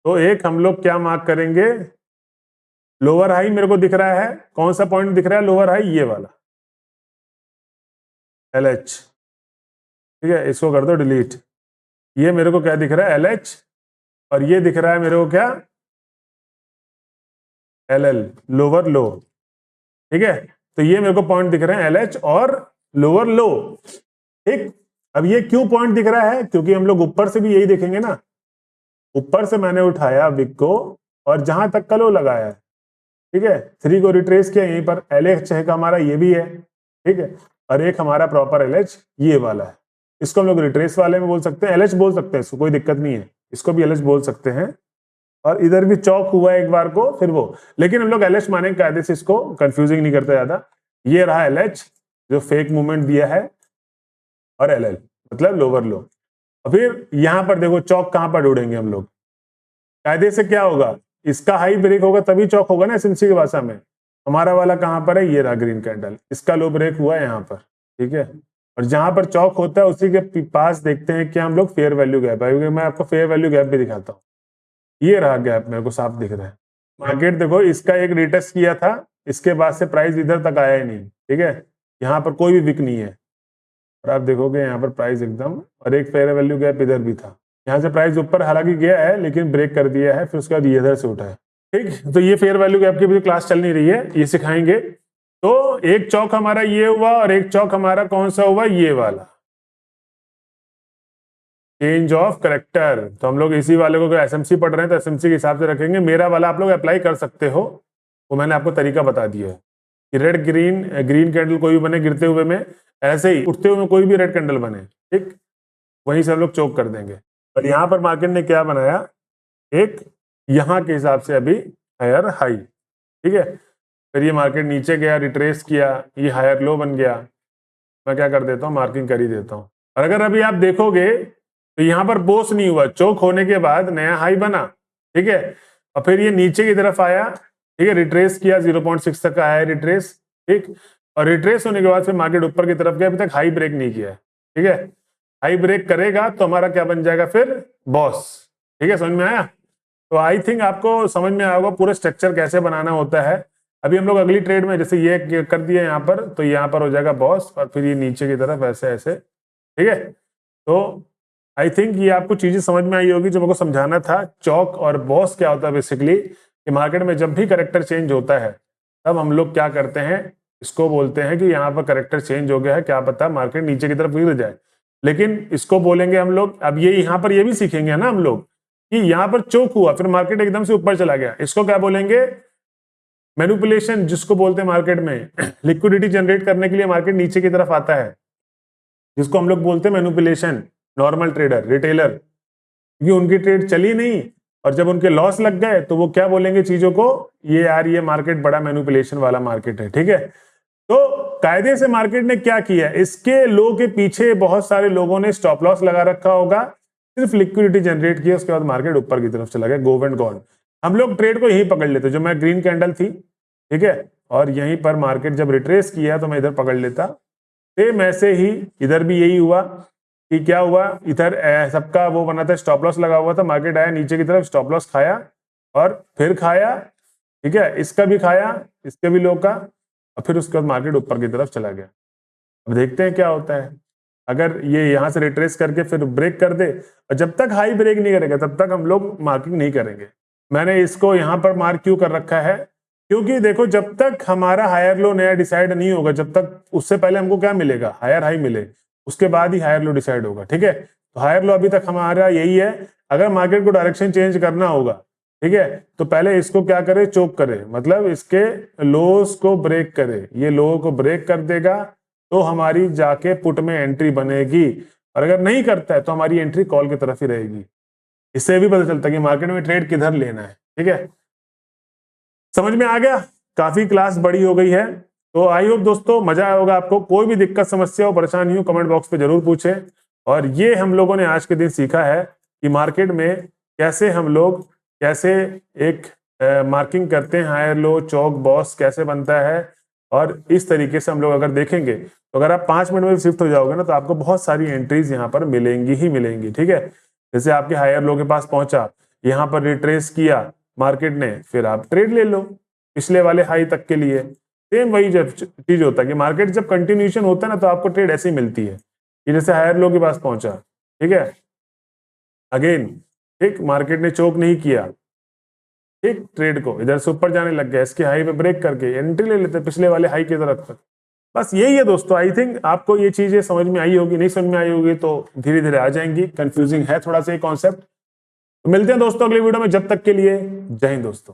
तो एक हम लोग क्या मार्क करेंगे, लोअर हाई मेरे को दिख रहा है, कौन सा पॉइंट दिख रहा है लोअर हाई, ये वाला LH, ठीक है। इसको कर दो डिलीट। ये मेरे को क्या दिख रहा है, LH, और ये दिख रहा है मेरे को क्या, LL, लोअर लो, ठीक है। तो ये मेरे को पॉइंट दिख रहे हैं LH और लोअर लो, ठीक। अब ये क्यों पॉइंट दिख रहा है, क्योंकि हम लोग ऊपर से भी यही देखेंगे ना, ऊपर से मैंने उठाया विक को और जहां तक का लो लगाया है, ठीक है। 3 को रिट्रेस किया, यहीं पर LH है का हमारा, ये भी है, ठीक है। और एक हमारा प्रॉपर LH ये वाला है, इसको हम लोग रिट्रेस वाले में बोल सकते हैं, LH बोल सकते हैं, इसको कोई दिक्कत नहीं है, इसको भी LH बोल सकते हैं। और इधर भी चौक हुआ एक बार को, फिर वो, लेकिन हम लोग LH मानेंगे कायदे से, इसको कंफ्यूजिंग नहीं करते ज्यादा। ये रहा LH जो फेक मूवमेंट दिया है, और LL मतलब लोअर लो। और फिर यहां पर देखो चौक कहां पर ढूंढेंगे हम लोग, कायदे से क्या होगा, इसका हाई ब्रेक होगा तभी चौक होगा ना एसएमसी की भाषा में। हमारा वाला कहां पर है, ये रहा ग्रीन कैंडल, इसका लो ब्रेक हुआ यहाँ पर, ठीक है। और जहां पर चौक होता है उसी के पास देखते हैं कि हम लोग फेयर वैल्यू गैप है, मैं आपको फेयर वैल्यू गैप भी दिखाता हूँ। ये रहा गैप, मेरे को साफ दिख रहा है। मार्केट देखो इसका एक रिटेस्ट किया था, इसके बाद से प्राइस इधर तक आया ही नहीं, ठीक है। यहाँ पर कोई भी विक नहीं है, और आप देखोगे यहाँ पर प्राइस एकदम, और एक फेयर वैल्यू गैप इधर भी था, यहाँ से प्राइस ऊपर हालांकि गया है लेकिन ब्रेक कर दिया है, फिर उसके बाद ये इधर से उठा है, ठीक। तो ये फेयर वैल्यू गैप की भी क्लास चल नहीं रही है, ये सिखाएंगे। तो एक चौक हमारा ये हुआ और एक चौक हमारा कौन सा हुआ, ये वाला, चेंज ऑफ करेक्टर। तो हम लोग इसी वाले को एसएमसी पढ़ रहे हैं तो एसएमसी के हिसाब से रखेंगे। मेरा वाला आप लोग अप्लाई कर सकते हो, वो मैंने आपको तरीका बता दिया है कि रेड ग्रीन, ग्रीन कैंडल कोई भी बने गिरते हुए में, ऐसे ही उठते हुए में कोई भी रेड कैंडल बने, ठीक, वहीं से हम लोग चोक कर देंगे। और यहाँ पर मार्केट ने क्या बनाया, एक यहाँ के हिसाब से अभी हायर हाई, ठीक है। फिर ये मार्केट नीचे गया, रिट्रेस किया, ये हायर लो बन गया। मैं क्या कर देता हूँ, मार्किंग कर ही देता हूँ। और अगर अभी आप देखोगे तो यहाँ पर बोस नहीं हुआ, चोक होने के बाद नया हाई बना, ठीक है, और फिर ये नीचे की तरफ आया, ठीक है, रिट्रेस किया, 0.6 तक आया रिट्रेस, ठीक, और रिट्रेस होने के बाद फिर मार्केट ऊपर की तरफ गया, अभी तक हाई ब्रेक नहीं किया है, ठीक है। हाई ब्रेक करेगा तो हमारा क्या बन जाएगा फिर, बॉस, ठीक है, समझ में आया। तो आई थिंक आपको समझ में आया होगा पूरा स्ट्रक्चर कैसे बनाना होता है। अभी हम लोग अगली ट्रेड में जैसे ये कर दिया यहाँ पर, तो यहाँ पर हो जाएगा बॉस और फिर ये नीचे की तरफ ऐसे ऐसे, ठीक है। तो आई थिंक ये आपको चीजें समझ में आई होगी जो मेरे को समझाना था। चौक और बॉस क्या होता है बेसिकली, कि मार्केट में जब भी करेक्टर चेंज होता है तब हम लोग क्या करते हैं, इसको बोलते हैं कि यहाँ पर करेक्टर चेंज हो गया है, क्या पता मार्केट नीचे की तरफ गिर जाए, लेकिन इसको बोलेंगे हम लोग। अब ये यहाँ पर ये भी सीखेंगे ना हम लोग कि यहाँ पर चोक हुआ फिर मार्केट एकदम से ऊपर चला गया, इसको क्या बोलेंगे, मैनिपुलेशन, जिसको बोलते हैं मार्केट में लिक्विडिटी जनरेट करने के लिए मार्केट नीचे की तरफ आता है, जिसको हम लोग बोलते हैं मैनिपुलेशन। नॉर्मल ट्रेडर, रिटेलर, क्योंकि उनकी ट्रेड चली नहीं और जब उनके लॉस लग गए तो वो क्या बोलेंगे चीजों को, ये यार ये मार्केट बड़ा मैनिपुलेशन वाला मार्केट है, ठीक है। तो कायदे से मार्केट ने क्या किया, इसके लो के पीछे बहुत सारे लोगों ने स्टॉप लॉस लगा रखा होगा, सिर्फ लिक्विडिटी जनरेट किया, उसके बाद मार्केट ऊपर की तरफ चला गया, गोव एंड गॉन। हम लोग ट्रेड को यहीं पकड़ लेते, जो मैं ग्रीन कैंडल थी, ठीक है, और यहीं पर मार्केट जब रिट्रेस किया तो मैं इधर पकड़ लेता। सेम ऐसे ही इधर भी यही हुआ कि क्या हुआ, इधर सबका वो बना था, स्टॉप लॉस लगा हुआ था, मार्केट आया नीचे की तरफ, स्टॉप लॉस खाया और फिर खाया, ठीक है, इसका भी खाया, इसके भी लो का, और फिर उसके बाद मार्केट ऊपर की तरफ चला गया। अब देखते हैं क्या होता है, अगर ये यहां से रिट्रेस करके फिर ब्रेक कर दे, और जब तक हाई ब्रेक नहीं करेगा तब तक हम लोग मार्किंग नहीं करेंगे। मैंने इसको यहां पर मार्क क्यों कर रखा है, क्योंकि देखो जब तक हमारा हायर लो नया डिसाइड नहीं होगा, जब तक उससे पहले हमको क्या मिलेगा, हायर हाई मिले, उसके बाद ही हायर लो डिसाइड होगा, ठीक है। तो हायर लो अभी तक हमारा यही है। अगर मार्केट को डायरेक्शन चेंज करना होगा, ठीक है, तो पहले इसको क्या करे, चोक करे, मतलब इसके लोस को ब्रेक करे, ये लो को ब्रेक कर देगा तो हमारी जाके पुट में एंट्री बनेगी, और अगर नहीं करता है तो हमारी एंट्री कॉल की तरफ ही रहेगी। इससे भी पता चलता है कि मार्केट में ट्रेड किधर लेना है, ठीक है। समझ में आ गया, काफी क्लास बड़ी हो गई है, तो आई होप दोस्तों मजा आया होगा आपको। कोई भी दिक्कत समस्या हो परेशानी हो कमेंट बॉक्स पे जरूर पूछें। और ये हम लोगों ने आज के दिन सीखा है कि मार्केट में कैसे हम लोग कैसे एक मार्किंग करते हैं, हायर लो चौक बॉस कैसे बनता है, और इस तरीके से हम लोग अगर देखेंगे तो अगर आप 5 मिनट में शिफ्ट हो जाओगे ना तो आपको बहुत सारी एंट्रीज यहाँ पर मिलेंगी ही मिलेंगी, ठीक है। जैसे आपके हायर लो के पास पहुंचा, यहाँ पर रिट्रेस किया मार्केट ने, फिर आप ट्रेड ले लो पिछले वाले हाई तक के लिए। सेम वही जब चीज होता है कि मार्केट जब कंटिन्यूएशन होता है ना तो आपको ट्रेड ऐसी मिलती है कि जैसे हायर लो के पास पहुंचा, ठीक है, अगेन ठीक, मार्केट ने चोक नहीं किया, ठीक, ट्रेड को इधर से ऊपर जाने लग गया, इसके हाई पे ब्रेक करके एंट्री ले लेते पिछले वाले हाई की तरफ तक। बस यही है दोस्तों। आई थिंक आपको ये चीजें समझ में आई होगी, नहीं समझ में आई होगी तो धीरे धीरे आ जाएंगी, कंफ्यूजिंग है थोड़ा सा ये कॉन्सेप्ट। तो मिलते हैं दोस्तों अगले वीडियो में, जब तक के लिए जय हिंद दोस्तों।